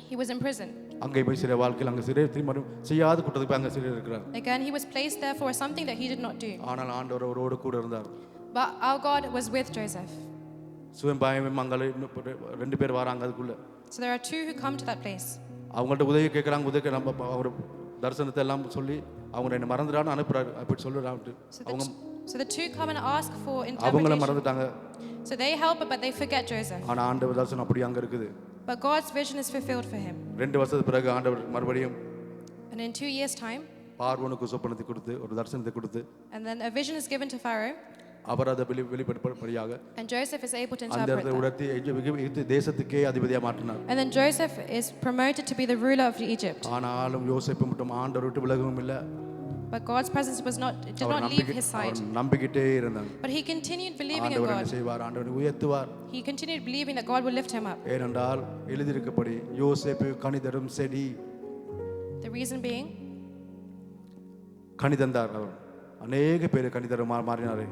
Speaker 2: He was in prison.
Speaker 1: அங்கே போய் சிறை வாழ்க்கையில் அங்கே சிறை திரும்ப செய்யாத குற்றத்துக்கு அங்கே சிறை இருக்கிறார்.
Speaker 2: Again he was placed there for something that he did not do.
Speaker 1: ஆனால் ஆண்டவர் அவரோடு கூட இருந்தார்.
Speaker 2: But our God was with Joseph.
Speaker 1: சுயம்பாயம் மங்கள 2 பேர் வராங்க அதுக்குள்ள.
Speaker 2: So there are 2 who come to that place.
Speaker 1: அவங்கள்ட்ட உதவி கேட்குறாங்க. நம்ம அவர் தரிசனத்தை எல்லாம் சொல்லி அவங்க என்ன மறந்துடான்னு அனுப்புறாரு. அப்படி சொல்லுறாங்க.
Speaker 2: So the 2 come and ask for
Speaker 1: அவங்கள
Speaker 2: interpretation.
Speaker 1: மறந்துட்டாங்க.
Speaker 2: So they help but they forget Joseph.
Speaker 1: ஆனால் ஆண்டவர் தரிசனம் அப்படி அங்கே இருக்குது.
Speaker 2: But God's vision is fulfilled for him.
Speaker 1: 2 வருஷத்துக்கு பிறகு ஆண்டவர் மறுபடியும்
Speaker 2: And in 2 years' time,
Speaker 1: பார்வோனுக்கு சொப்பனத்தை கொடுத்து ஒரு தரிசனத்தை கொடுத்து
Speaker 2: and then a vision is given to Pharaoh.
Speaker 1: அவர் அதை வெளிப்படும்படியாக
Speaker 2: And Joseph is able to
Speaker 1: அந்த
Speaker 2: interpret
Speaker 1: இடத்தை
Speaker 2: that.
Speaker 1: உயர்த்தி எகிப்து தேசத்துக்கே அதிபதியாக மாற்றினார்.
Speaker 2: And then Joseph is promoted to be the ruler of Egypt.
Speaker 1: ஆனாலும் யோசேப்பு மட்டும் ஆண்டவர் விட்டு விலகவும் இல்லை.
Speaker 2: But God's presence did not leave his side.
Speaker 1: நம்பிக்கிட்டே இருந்தார்.
Speaker 2: But he continued believing in
Speaker 1: ஆண்டவர் என்ன
Speaker 2: God.
Speaker 1: செய்வார்? ஆண்டவர் உயர்த்துவார்.
Speaker 2: He continued believing that God will lift him up.
Speaker 1: ஏனென்றால் எழுதியிருக்கப்படி யோசேப்பு கனிதரும் செடி.
Speaker 2: The reason being,
Speaker 1: கனிதந்தார். அவர் அநேக பேர் கனிதரும் மாறினார்.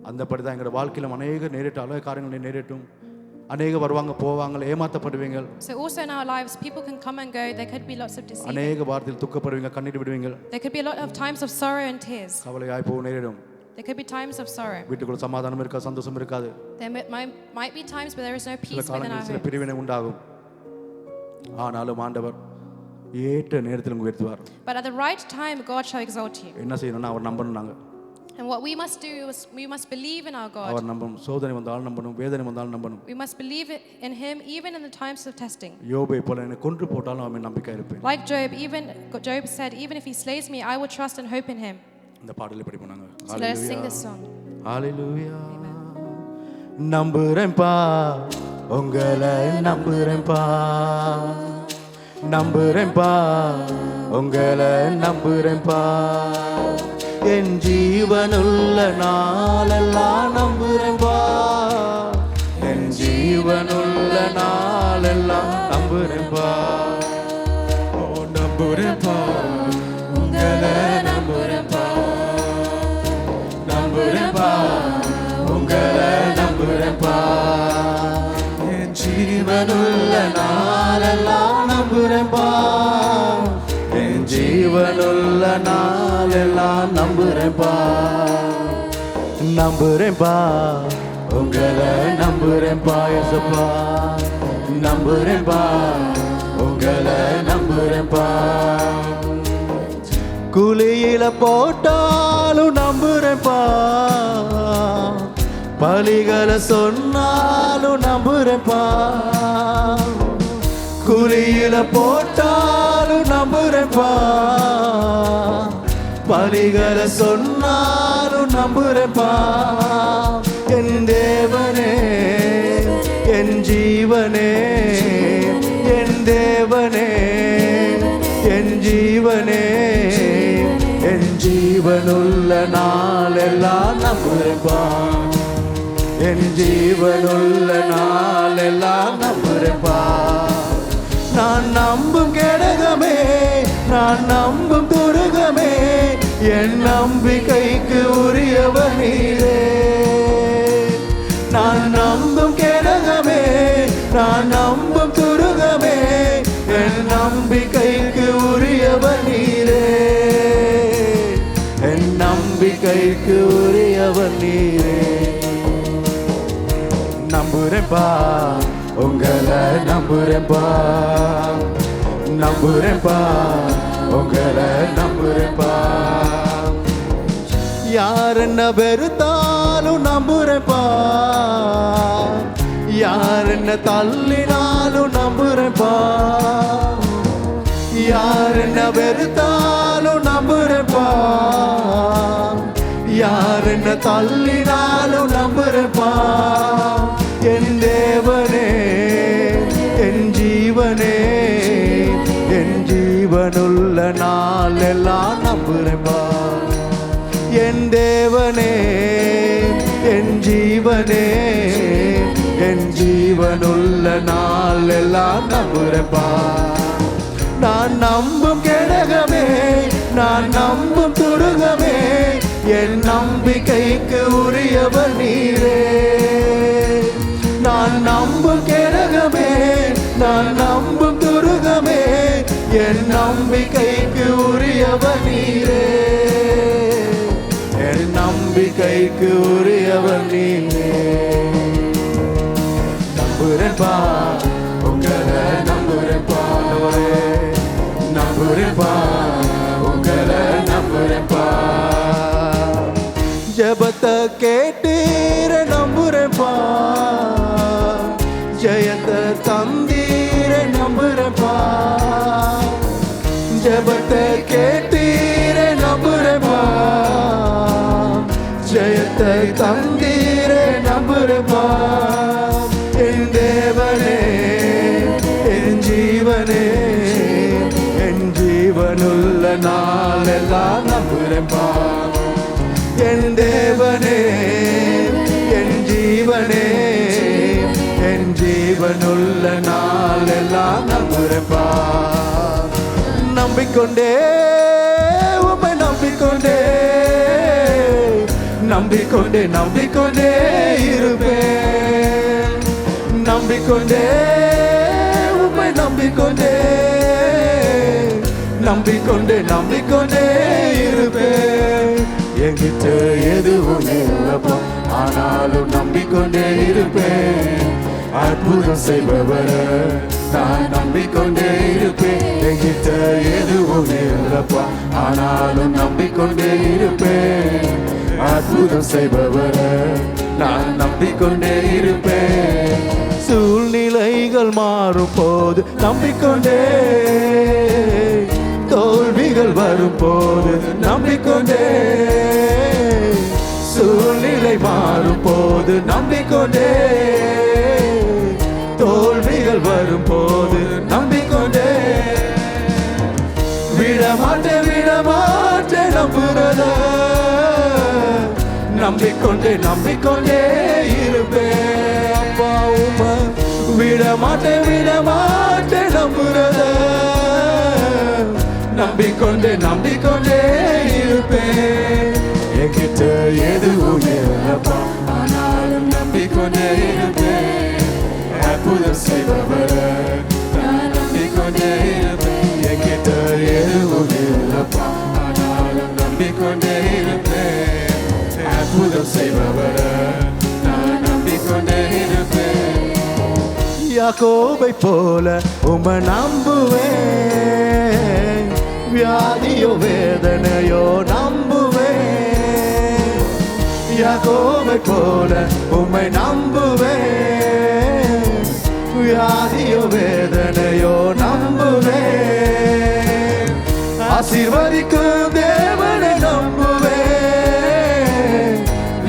Speaker 1: அந்தபடி தான் எங்களோட வாழ்க்கையிலும் அநேக நேரிட்ட காரியங்களை நேரிட்டும். அநேக வருவாங்க போவாங்க, ஏமாற்றப்படுவீங்க.
Speaker 2: So also in our lives people can come and go. There could be lots of deceit.
Speaker 1: அநேக வார்த்தையில் துக்கப்படுவீங்க, கண்ணீர் விடுவீங்க.
Speaker 2: There could be a lot of times of sorrow and tears.
Speaker 1: கவலையாய் போக நேரிடும்.
Speaker 2: There could be times of sorrow.
Speaker 1: வீட்டுக்குள்ள சமாதானம் இருக்காது, சந்தோஷம் இருக்காது.
Speaker 2: There might be times where there is no
Speaker 1: சில
Speaker 2: peace within our
Speaker 1: காலங்களில் சில
Speaker 2: home.
Speaker 1: பிரிவினை உண்டாகும். ஆனாலும் ஆண்டவர் ஏற்ற நேரத்தில் உயர்த்துவார்.
Speaker 2: But at the right time God shall exalt you.
Speaker 1: என்ன செய்யணும்னா அவர் நம்பணும். நாங்க
Speaker 2: And what we must do is we must believe in our God.
Speaker 1: அவர் நம்பணும். சோதனை வந்தாலும் நம்பணும், வேதனை வந்தாலும் நம்பணும்.
Speaker 2: We must believe in him even in the times of testing.
Speaker 1: யோபை போல என்னை கொன்று போட்டாலும் அவன் நம்பிக்கையா இருப்பேன்.
Speaker 2: Like Job, Job said, even if he slays me, I will trust and hope in him.
Speaker 1: இந்த பாடலை படிப்போம் நாங்க.
Speaker 2: So let us sing this song.
Speaker 1: ஹalleluya. நம்புறேன்பா, உங்களை நம்புறேன்பா. நம்புறேன்பா, உங்களை நம்புறேன்பா. என் ஜீவனுள்ள நாளெல்லாம் நம்புறேன்பா. என் ஜீவனுள்ள நாளெல்லாம் நம்புறேன்பா. ஓ நம்புறேன்பா, உங்களை நம்புறேன்பா. நம்புறேன்பா, உங்களை நம்புறேன்பா. என் ஜீவனுள்ள நாளெல்லாம் நம்புறேன்பா. என் ஜீவனுள்ள நாளெல்லாம் நம்புறேன்பா. நம்புறேன்பா, உங்களை நம்புறேன்பா. இயேசுப்பா நம்புறேன்பா, உங்களை நம்புறேன்பா. குழியில போட்டாலும் நம்புறேன்பா. பலிகளை சொன்னாலும் நம்புறேன்பா. குழியில போட்டாலும் நம்புறேன்பா, பலிகளை சொன்னாலும் நம்புறேன்பா. என் தேவனே, என் ஜீவனே, என் தேவனே, என் ஜீவனே, என் ஜீவனுள்ள நாளெல்லாம் நம்புறேன்பா, என் ஜீவனுள்ள நாளெல்லாம் நம்புறேன்பா. நான் நம்பும் கேடகமே, நான் நம்பும் துருகமே, என் நம்பிக்கைக்கு உரியவர் நீரே. நான் நம்பும் கேடகமே, நான் நம்பும் துருகமே, என் நம்பிக்கைக்கு உரியவர் நீரே. என் நம்பிக்கைக்கு உரியவர் நீரே. நம்புறேன்பா, உங்களை நம்புறேன்பா, நம்புறேன்பா, உங்களை நம்புறேன்பா. யார் என்ன வெறுத்தாலும் நம்புறேன்பா, யார் என்ன தள்ளினாலும் நம்புறேன்பா, யார் என்ன வெறுத்தாலும் நம்புறேன்பா, யார் என்ன தள்ளினாலும் நம்புறேன்பா. என் தேவனே, என் ஜீவனே, என் ஜீவனுள்ள நாளெல்லாம் நம்புறேன்பா. என் தேவனே, என் ஜீவனே, என் ஜீவனுள்ள நாளெல்லாம் நம்புறேன்பா. நான் நம்பும் கேடகமே, நான் நம்பும் துருகமே, என் நம்பிக்கைக்கு உரியவர் நீரே. நான் நம்பும் கேடகமே, நான் நம்பும் துருகமே, என் நம்பிக்கைக்கு உரியவர் நீரே. என் நம்பிக்கைக்கு உரியவர் நீரே. நம்புறேன்பா, உங்களை நம்புறேன்பா, நம்புறேன்பா, உங்களை நம்புறேன்பா. ஜெபத்தை கேட்டீர நம்புறேன்பா, ஜெயத்தை தந்தீர நம்புறேன்பா. ஜெபத்தை கேட்டீர நம்புறேன்பா, ஜெயத்தை தந்தீர நம்புறேன்பா. என் தேவனே, என் ஜீவனே, என் ஜீவனுள்ள நாளெல்லாம் நம்புறேன்பா. என் தேவனே, என் ஜீவனே, என் ஜீவனுள்ள நாளெல்லாம் நம்புறேன்பா. நம்பிக்கொண்டே, உம்மை நம்பிக்கொண்டே, நம்பிக்கொண்டே, நம்பிக்கொண்டே இருப்பேன். நம்பிக்கொண்டே, உம்மை நம்பிக்கொண்டே, நம்பிக்கொண்டே, நம்பிக்கொண்டே இருப்பேன். என்கிட்ட எதுவும் இல்லப்பா, ஆனாலும் நம்பிக்கொண்டே இருப்பேன். அற்புதம் செய்பவர நான் நம்பிக்கொண்டே இருப்பேன். என்கிட்ட எதுவும் இல்லப்பா, ஆனாலும் நம்பிக்கொண்டே இருப்பேன். அற்புதம் செய்பவர நான் நம்பிக்கொண்டே இருப்பேன். சூழ்நிலைகள் மாறும் போது நம்பிக்கொண்டே, தோல்விகள் வரும் போது நம்பிக்கொண்டே, சூழ்நிலை மாறும் போது நம்பிக்கொண்டே, தோல்விகள் வரும் போது நம்பிக்கொண்டே. விடமாட்டேன், விடமாட்டேன் நம்புறத, நம்பிக்கொண்டே, நம்பிக்கொண்டே இருப்பேன். அப்பா உம்மை விடமாட்டேன், விடமாட்டேன் நம்புறத, நம்பிக்கொண்டே, நம்பிக்கொண்டே இருப்பேன். என்கிட்ட எதுவும் இல்லப்பா, ஆனாலும் நம்பிக்கொண்டே இருப்பேன். அற்புதம் செய்பவர நான் நம்பிக்கொண்டே இருப்பேன். என்கிட்ட எதுவும் இல்லப்பா, ஆனாலும் நம்பிக்கொண்டே இருப்பேன். அற்புதம் செய்பவர நான் நம்பிக்கொண்டே இருப்பேன். யாக்கோபை போல உம்மை நம்புவேன். வியாதியோ வேதனையோ நம்புவேன். யாக்கோபை போல உம்மை நம்புவேன். வியாதியோ வேதனையோ ஆசீர்வதிக்கும் தேவனை நம்புவேன்,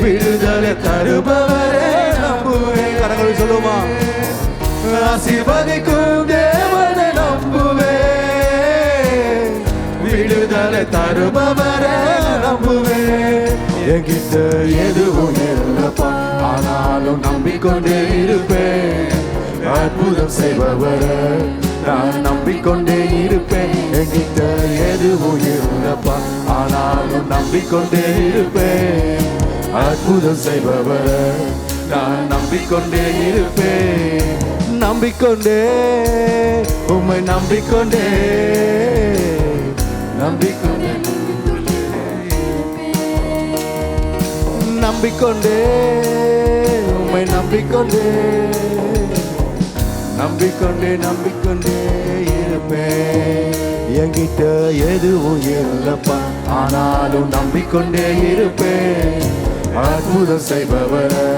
Speaker 1: விடுதலை தருபவரே நம்புவேன். கரங்களை சொல்லுமா? ஆசீர்வதிக்கும் தேவனை நம்புவேன், விடுதலை தருபவரே நம்புவேன். என்கிட்ட எதுவும் இல்லப்பா, ஆனாலும் நம்பிக்கொண்டே இருப்பேன், அற்புதம் செய்பவரே நான் நம்பிக்கொண்டே இருப்பேன். என்கிட்ட எதுவும் இல்லப்பா, ஆனாலும் நம்பிக்கொண்டே இருப்பேன், அற்புதம் செய்பவரே நான் நம்பிக்கொண்டே இருப்பேன். நம்பிக்கொண்டே உம்மை நம்பிக்கொண்டே நம்பிக்கொண்டே நம்பிக்கொண்டே உம்மை நம்பிக்கொண்டே நம்பிக்கொண்டே நம்பிக்கொண்டே இருப்பேன். என்கிட்ட எதுவும் இல்லப்பா, ஆனாலும் நம்பிக்கொண்டே இருப்பேன், அற்புதம் செய்பவரே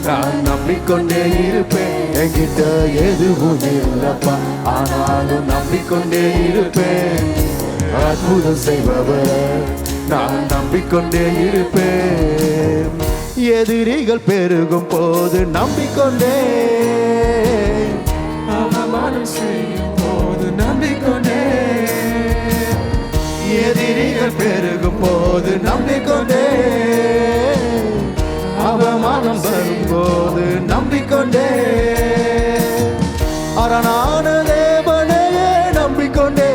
Speaker 1: நான் நம்பிக்கொண்டே இருப்பேன். என்கிட்ட எதுவும் இல்லப்பா, ஆனாலும் நம்பிக்கொண்டே இருப்பேன், அற்புதம் செய்பவரே நான் நம்பிக்கொண்டே இருப்பேன். எதிரிகள் பெருகும் போது நம்பிக்கொண்டே, அவமானம் செய்யும் போது நம்பிக்கொண்டே, எதிரிகள் பெருகும் போது நம்பிக்கொண்டே, அவமானம் வரும்போது நம்பிக்கொண்டே, அரணான தேவனையே நம்பிக்கொண்டே,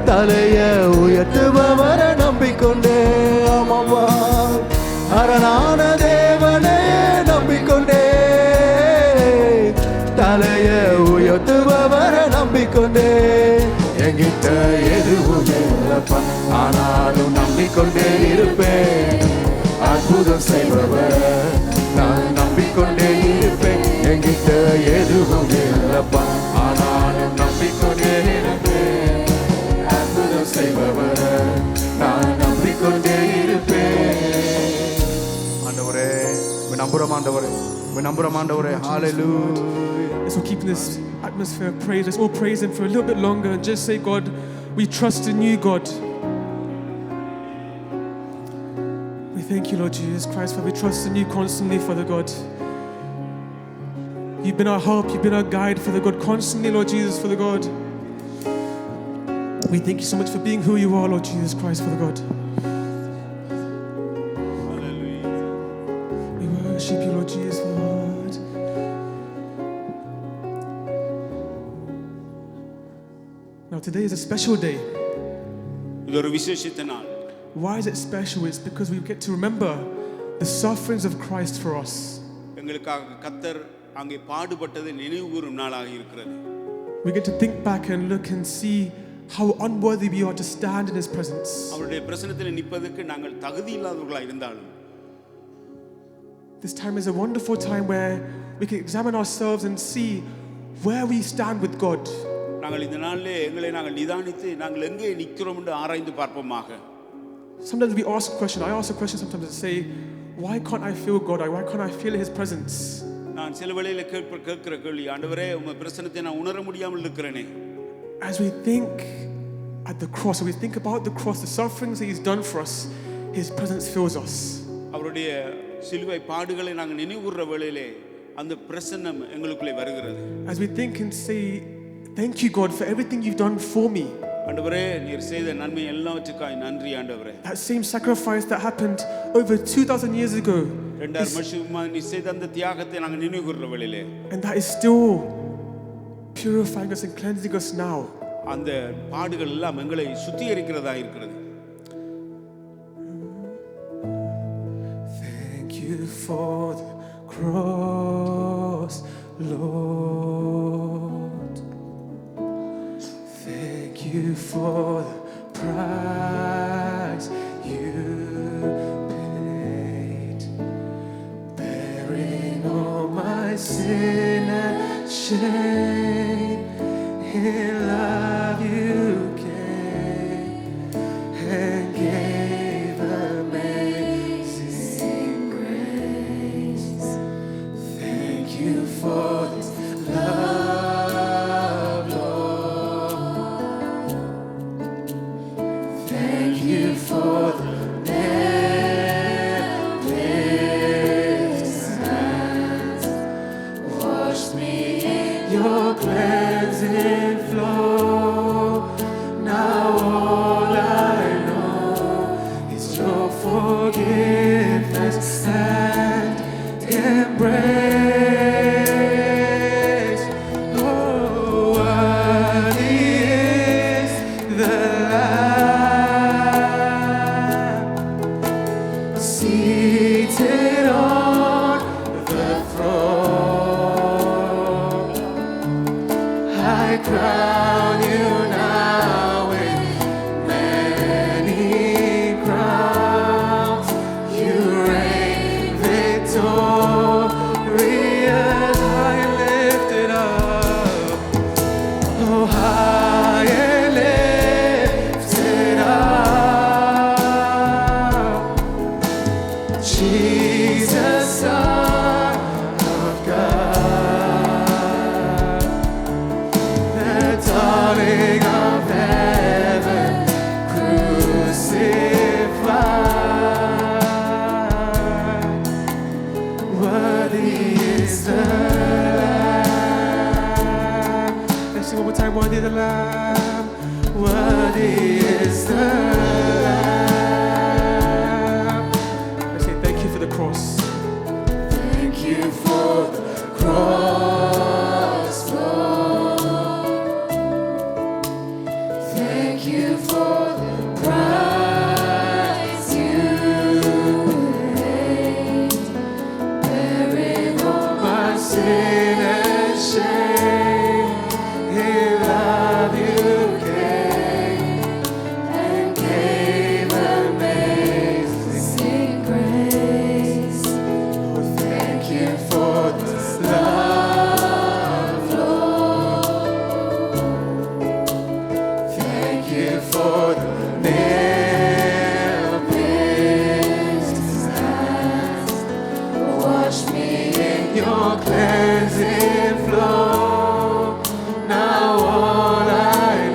Speaker 1: தலைய உயர்த்துபவரை நம்பிக்கொண்டே. ஆமாவா, அரணான தேவனையே நம்பிக்கொண்டே, தலைய உயர்த்துபவரை நம்பிக்கொண்டே. என்கிட்ட எதுவும் இல்லப்பா, ஆனாலும் நம்பிக்கொண்டே இருப்பேன், அற்புதம் செய்பவரை நான் நம்பிக்கொண்டே இருப்பேன். என்கிட்ட எதுவும் இல்லப்பா, ஆனாலும் நம்பிக்கொண்டே இருப்பேன், அற்புதம் செய்பவரை நான் நம்பிக்கொண்டே இருப்பேன். ஆண்டவரே நம்புறோம், ஆண்டவரே நம்புறோம், ஆண்டவரே. ஹalleluya.
Speaker 3: So keep this atmosphere of praise. Let's all praise Him for a little bit longer and just say, God, we trust in you, God. We thank you, Lord Jesus Christ, for we trust in you constantly, Father God. You've been our help, you've been our guide, Father God, constantly, Lord Jesus, Father God. We thank you so much for being who you are, Lord Jesus Christ, Father God. We worship you, Lord Jesus, Lord. Now today is a special day.
Speaker 4: இது ஒரு விசேஷித்த நாள்.
Speaker 3: Why is it special? It's because we get to remember the sufferings of Christ for us.
Speaker 4: எங்களுக்காக கர்த்தர் அங்கே பாடுபட்டதை நினைவுகூரும் நாளாக இருக்கிறது.
Speaker 3: We get to think back and look and see how unworthy we are to stand in His presence.
Speaker 4: அவருடைய பிரசன்னத்தில் நிற்பதற்கு நாங்கள் தகுதி இல்லாதவர்களாக இருந்தாலும்
Speaker 3: This time is a wonderful time where we can examine ourselves and see where we stand with God.
Speaker 4: நாங்கள் இந்த நாளிலே எங்களை நாங்கள் நிதானித்து நாங்கள் எங்கே நிற்கிறோம் என்று ஆராய்ந்து பார்ப்போமாக.
Speaker 3: Sometimes we ask a question. I ask a question sometimes and say, why can't I feel God? Why can't I feel His presence?
Speaker 4: நான் சில வேளையில கேட்கிற கேள்வி, ஆண்டவரே உம்முடைய பிரசன்னத்தை நான் உணர முடியாமல் இருக்கிறேனே.
Speaker 3: As we think at the cross, as we think about the cross, the sufferings that He's done for us, His presence fills us.
Speaker 4: அவருடைய சிலுவை பாடுகளை நாங்கள் நினைவுகூர்ற வேளையிலே அந்த பிரசன்னம் எங்களுக்குள்ளே வருகிறது.
Speaker 3: As we think and say, thank you God for everything you've done for me.
Speaker 4: ஆண்டவரே நீர் செய்த நன்மை எல்லாவற்றுக்காய் நன்றி ஆண்டவரே.
Speaker 3: That same sacrifice that happened over 2000 years ago.
Speaker 4: 2000 வருஷமா நீ செய்த அந்த தியாகத்தை நாங்கள் நினைவுகூர்ற வேளையிலே
Speaker 3: And that is still purifying us and cleansing us now.
Speaker 4: அந்த பாடுகள் எல்லாம் எங்களை சுத்திகரிக்கிறதா இருக்கிறது.
Speaker 3: Thank you for the cross, Lord. Thank you for the price you paid, bearing all my sin and shame. In love you came and gave amazing grace. Thank you for this love, Lord. Thank you for the nail-pierced hands. Wash me in your cleansing flow. Now all I know is your forgiveness and embrace. Oh, worthy is the Lamb seated on the throne. I crown you now with many crowns. You reign victorious, high and lifted up. Oh, high and lifted up. Jesus, Son of God, the darling of heaven, crucified. Worthy is the Lamb. Let's sing one more time. Worthy is the Lamb. Worthy is the Lamb. Let's say thank you for the cross. Thank you for the cross, Lord. Thank you for the price you paid, bearing all my sin and shame. In love you gave and gave amazing grace. Oh, thank you for this love, Lord. Thank you for the nail-pierced hands. Wash me in your cleansing flow. Now all I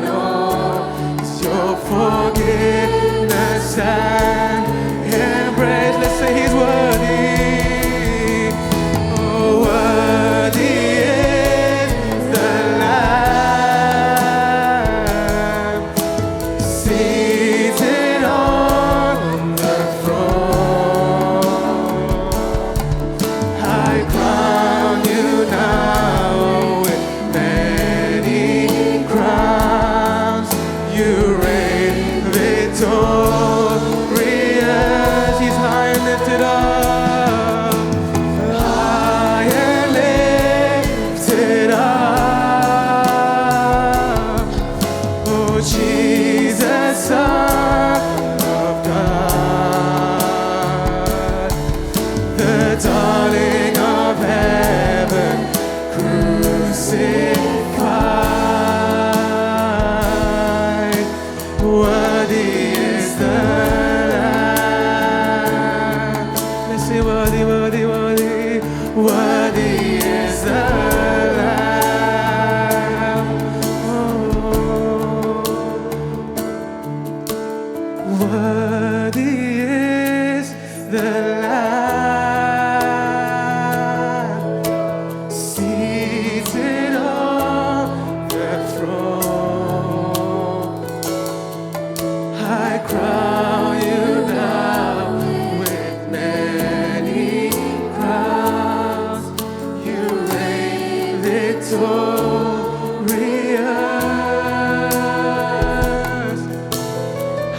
Speaker 3: know is your forgiveness and embrace. Let's say he's worthy. Oh, worthy is the Lamb seated on the throne. I crown you now with many crowns. You reign victorious. He's high and lifted up. High and lifted up. Oh, Jesus, Son of God, the darling of heaven, crucified. Worthy is the Lamb. Let's say worthy, worthy, worthy. Worthy is the Lamb. Oh, worthy is the Lamb seated on the throne. I crown you now with many crowns. You reign victorious,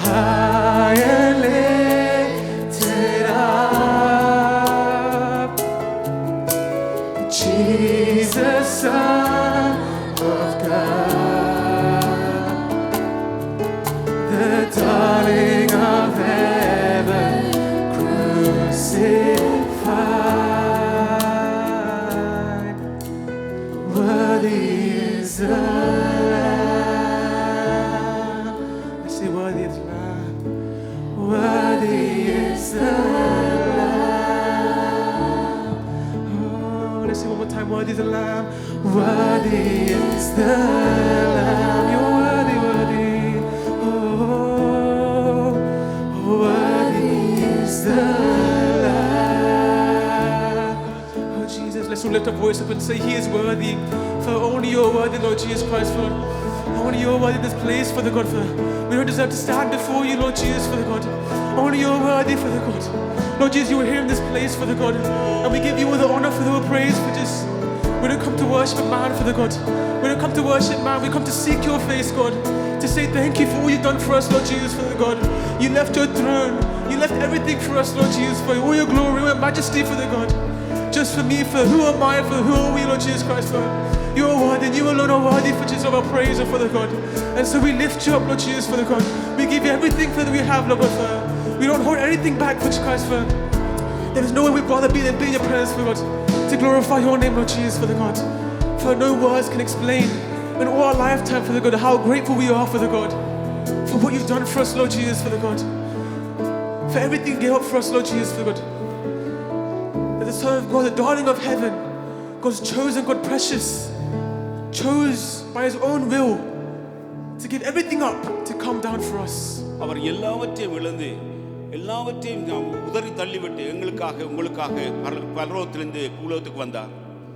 Speaker 3: high and lifted up. Jesus, Son of God, the darling of heaven, crucified. Worthy is the Lamb. I say worthy is the Lamb. Worthy is the Lamb. Oh, let's sing one more time. Worthy is the Lamb. Worthy is the Lamb. You're worthy, worthy. Oh, voice up and say, He is worthy. For only you're worthy, Lord Jesus Christ, for only you're worthy in this place, Father God. For we don't deserve to stand before you, Lord Jesus, Father God. Only you're worthy, Father God. Lord Jesus, you are here in this place, Father God. And we give you all the honor for the praise for this. We don't come to worship man, Father God. We don't come to worship man. We come to seek your face, God. To say thank you for all you've done for us, Lord Jesus, Father God. You left your throne. You left everything for us, Lord Jesus, for all your glory, all your majesty, Father God. Just for me, for who am I, for who are we, Lord Jesus Christ, for you are worthy, and you alone are worthy for Jesus of our praise, Father God. And so we lift you up, Lord Jesus, Father God. We give you everything that we have, Lord God, Father. We don't hold anything back, Lord Jesus Christ, Father. There is nowhere we'd rather be than be in your presence, Father God, to glorify your name, Lord Jesus, Father God. For no words can explain in all our lifetime, Father God, how grateful we are, Father God, for what you've done for us, Lord Jesus, Father God. For everything you gave up for us, Lord Jesus, Father God. That the Son of God, the darling of heaven, God's chosen, God precious, chose by His own will to give everything up to come down for us.
Speaker 4: அவர் எல்லாவற்றையும் இழந்து எல்லாவற்றையும் நாம் உதறி தள்ளிவிட்டு எங்களுக்காக உங்களுக்காக பரலோகத்திலிருந்து பூலோகத்துக்கு வந்தார்.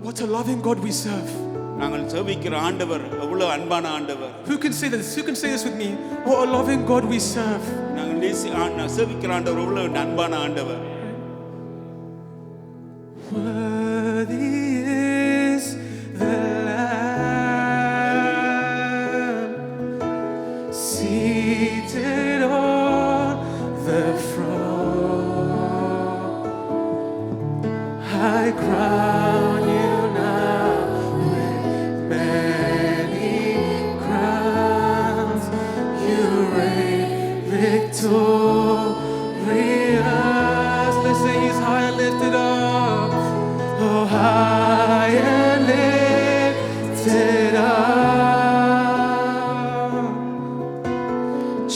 Speaker 3: What a loving God we serve.
Speaker 4: நாங்கள் சேவிக்கிற ஆண்டவர் எவ்வளவு அன்பான ஆண்டவர்.
Speaker 3: Who can say this? Who can say this with me? What a loving God we serve.
Speaker 4: நாங்கள் சேவிக்கிற ஆண்டவர் எவ்வளவு அன்பான ஆண்டவர்.
Speaker 3: Worthy is the Lamb seated on the throne. I crown you now with many crowns. You reign victorious. Let's say He's high and lifted up. Oh, high and lifted up,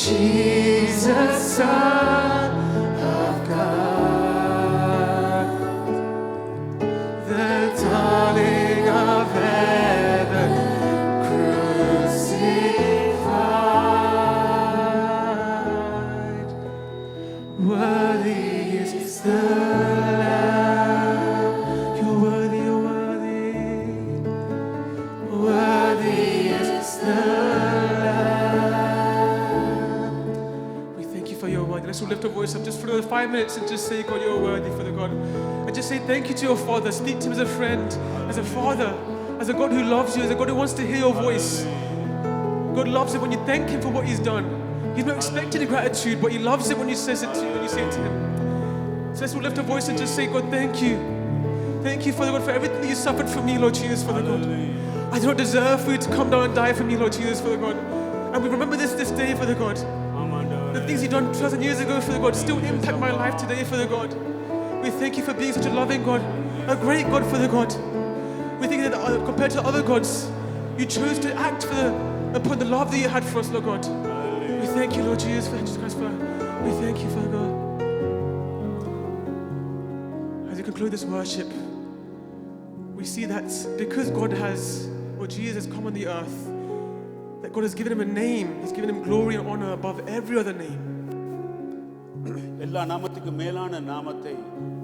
Speaker 3: Jesus, Son of God, the darling of heaven, crucified. Worthy is the Let's lift our voice up just for 5 minutes and just say, God, you're worthy, Father God. And just say thank you to your Father. Speak to Him as a friend, as a Father, as a God who loves you, as a God who wants to hear your voice. God loves it when you thank Him for what He's done. He's not expecting a gratitude, but He loves it when you say it to you, when you say it to Him. So let's lift our voice and just say, God, thank you. Thank you, Father God, for everything that you suffered for me, Lord Jesus, Father God. I do not deserve for you to come down and die for me, Lord Jesus, Father God. And we remember this day, Father God. The things You've done 2,000 years ago, Father God, still impact my life today, Father God. We thank You for being such a loving God, a great God, Father God. We think that compared to other gods, You chose to act upon the love that You had for us, Lord God. We thank You, Lord Jesus, for Jesus Christ. We thank You, Father God. As we conclude this worship, we see that because God has, or Jesus has come on the earth, that God has given Him a name. He's given Him glory and honor above every other name.
Speaker 4: எல்லா நாமத்துக்கும் மேலான நாமத்தை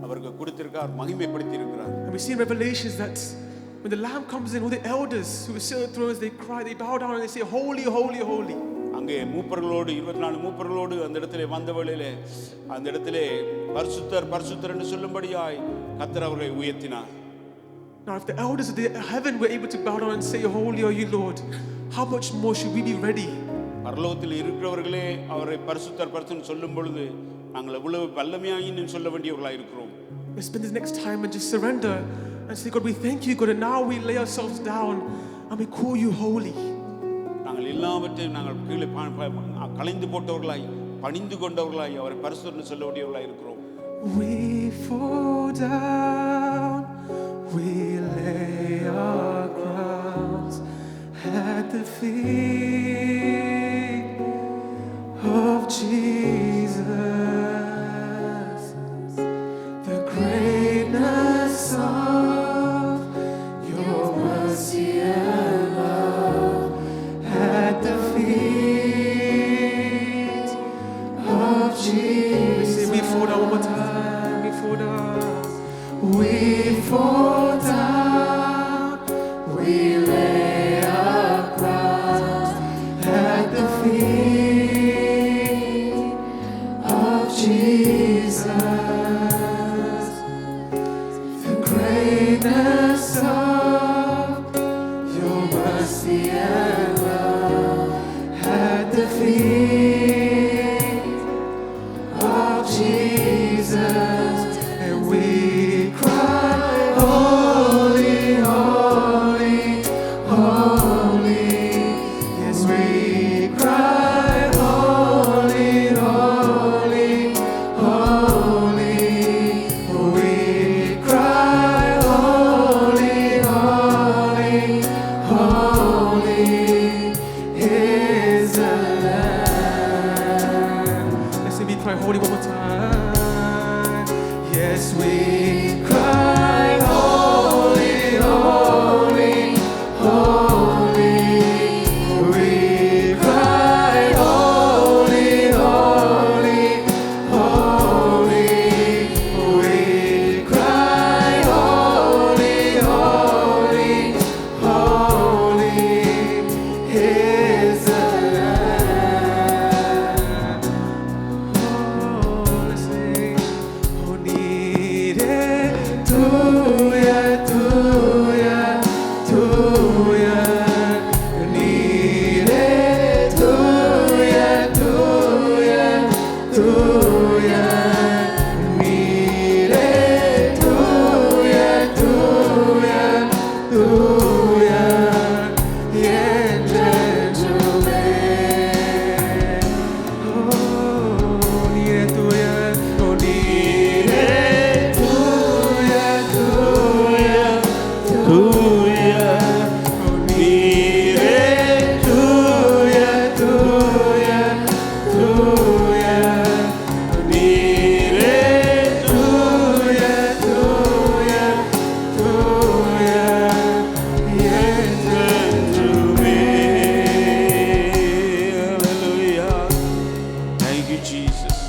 Speaker 4: அவருக்கு கொடுத்திருக்கார், மகிமைப்படுத்தி இருக்கிறார்.
Speaker 3: And we see in Revelations that when the Lamb comes in, all the elders who sit on the thrones, they cry, they bow down and they say, holy, holy, holy.
Speaker 4: அங்கே மூப்பர்களோடு 24 மூப்பர்களோடு அந்த இடத்திலே வந்த வேளையிலே அந்த இடத்திலே பரிசுத்தர் பரிசுத்தர் என்று சொல்லும்படியாய் கர்த்தர் அவரை உயர்த்தினார்.
Speaker 3: Now if the elders of the heaven were able to bow down and say, holy are You, Lord, how much more should we be ready?
Speaker 4: பரலோகத்தில் இருக்கிறவர்களே அவரை பரிசுத்தர் பரிசுத்தர் சொல்லும் பொழுது நாங்கள் எவ்வளவு வல்லமையாய் இன்னும் சொல்ல வேண்டியவர்களாய் இருக்கிறோம்.
Speaker 3: Let's spend this next time and just surrender and say, God, we thank You, God, and now we lay ourselves down and we call You holy.
Speaker 4: நாங்கள் எல்லாவற்றையும் நாங்கள் கீழே கலைந்து போட்டவர்களாய் பணிந்து கொண்டவர்களாய் அவரை பரிசுத்தர் சொல்ல வேண்டியவர்களாய் இருக்கிறோம்.
Speaker 3: We fall down, we lay our crowns at the feet of Jesus. The greatness of Your mercy and love at the feet of Jesus. We fall down one more time. We fall down. We fall down. cry holy one more time. Yes, we cry holy, holy, holy. We cry holy, holy, holy. We cry holy, holy, holy is the Lamb. Oh, let's sing. Oh, needed to ya, to ya, to ya. Needed to ya, to ya, to ya. Needed to ya, to ya, to ya. Angel to me. Oh, needed to ya, oh, needed to ya, to ya, to ya. Oh, needed to ya, to ya, to ya. Needed to ya, to ya, to ya. Angel to me. Hallelujah. Thank you, Jesus.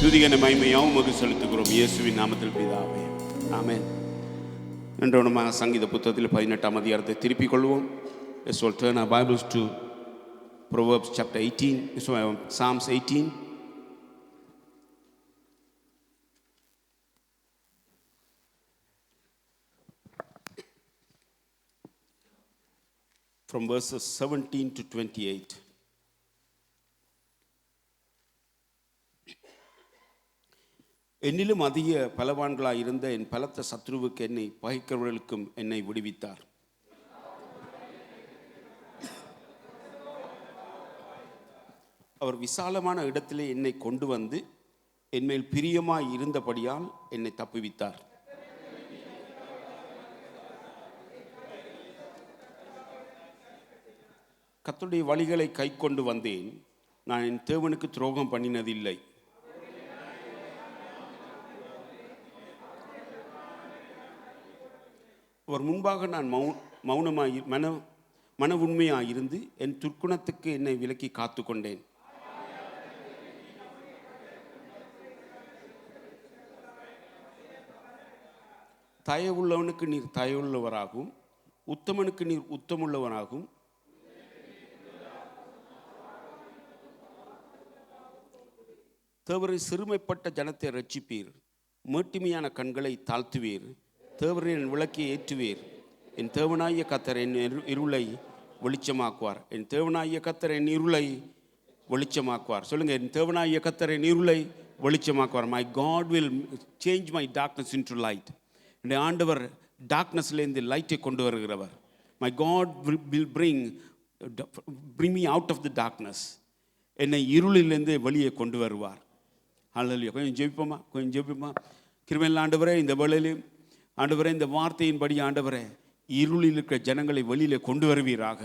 Speaker 3: துதிகன மகிமையாவும் உமக்கு செலுத்துகிறோம் இயேசுவின் நாமத்தில் பிதாவே. ஆமென். இன்று நம்ம சங்கீத புத்தகத்தில் 18ஆம் அதிகாரத்தை திருப்பிக் கொள்வோம். Let's all turn our Bibles to Proverbs chapter 18, Psalms 18. From verses 17 to 28. என்னிலும் அதிக பலவான்களாய் இருந்த என் பலத்த சத்ருவுக்கு என்னை பகைக்கிறவர்களுக்கும் என்னை விடுவித்தார். அவர் விசாலமான இடத்திலே என்னை கொண்டு வந்து என்மேல் பிரியமாய் இருந்தபடியால் என்னை தப்புவித்தார். கர்த்தருடைய வழிகளை கைக்கொண்டு வந்தேன், நான் என் தேவனுக்கு துரோகம் பண்ணினதில்லை. அவர் முன்பாக நான் மன உண்மையாயிருந்து என் துர்க்குணத்துக்கு என்னை விலக்கி காத்து கொண்டேன். தயவுள்ளவனுக்கு நீர் தயவுள்ளவராகவும் உத்தமனுக்கு நீர் உத்தமுள்ளவனாகவும் தேவரை சிறுமைப்பட்ட ஜனத்தை ரட்சிப்பீர், மேட்டிமையான கண்களை தாழ்த்துவீர். தேவரின் விளக்கை ஏற்றுவீர். என் தேவனாகிய கர்த்தர் என் இருளை வெளிச்சமாக்குவார். என் தேவனாகிய கர்த்தர் என் இருளை வெளிச்சமாக்குவார். சொல்லுங்க, என் தேவனாகிய கர்த்தர் என் இருளை வெளிச்சமாக்குவார். My God will change my darkness into light. என்னுடைய ஆண்டவர் டார்க்னஸ்லேருந்து லைட்டை கொண்டு வருகிறவர். My God will bring me out of the darkness. என்னை இருளிலிருந்து வெளியே கொண்டு வருவார். ஹல்லேலூயா. கொஞ்சம் ஜெபிப்போமா. கிருபையுள்ள ஆண்டவரே, இந்த வேளையிலே ஆண்டவரே, இந்த வார்த்தையின்படி ஆண்டவரே, இருளில் இருக்கிற ஜனங்களை வெளியிலே கொண்டு வருவீராக.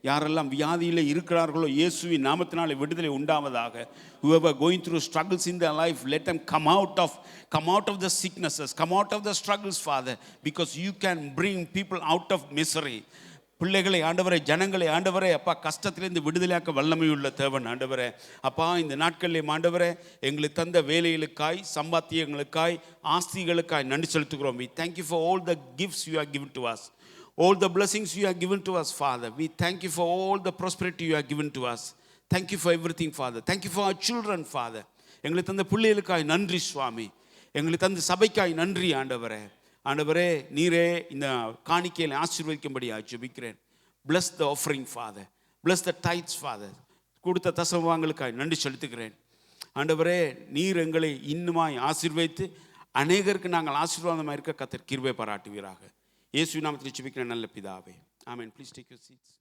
Speaker 3: யாரெல்லாம் வியாதியில் இருக்கிறார்களோ இயேசுவின் நாமத்தினாலே விடுதலை உண்டாவதாக. whoever going through struggles in their life, let them come out of the sicknesses, come out of the struggles, Father, because you can bring people out of misery. பிள்ளைகளை ஆண்டவரே, ஜனங்களை ஆண்டவரே, அப்பா, கஷ்டத்திலிருந்து விடுதலையாக்க வல்லமையுள்ள தேவன் ஆண்டவரே. அப்பா, இந்த நாட்களிலே ஆண்டவரே, எங்களுக்கு தந்த வேலைகளுக்காய், சம்பாத்தியங்களுக்காய், ஆஸ்திகளுக்காய் நன்றி செலுத்துகிறோம். We thank you for all the gifts you have given to us, all the blessings you have given to us, Father. We thank you for all the prosperity you have given to us. Thank you for everything, Father. Thank you for our children, Father. எங்களுக்கு தந்த பிள்ளைகளுக்காய் நன்றி சுவாமி. எங்களுக்கு தந்த சபைக்காய் நன்றி ஆண்டவரே. ஆண்டவரே, நீரே இந்த காணிக்கையில் ஆசீர்வதிக்கும்படியாக ஜெபிக்கிறேன். Bless the offering, Father. Bless the tithes, Father. கொடுத்த தசமபாகங்களுக்காய் நன்றி செலுத்துகிறேன். ஆண்டவரே, நீர் எங்களை இன்னுமாய் ஆசீர்வதித்து அநேகருக்கு நாங்கள் ஆசீர்வாதமாக இருக்க கர்த்தர் கிருபை பாராட்டுவீராக. இயேசுவின் நாமத்தில் ஜெபிக்கிறேன் நல்ல பிதாவே. ஆமென். Please take your seats.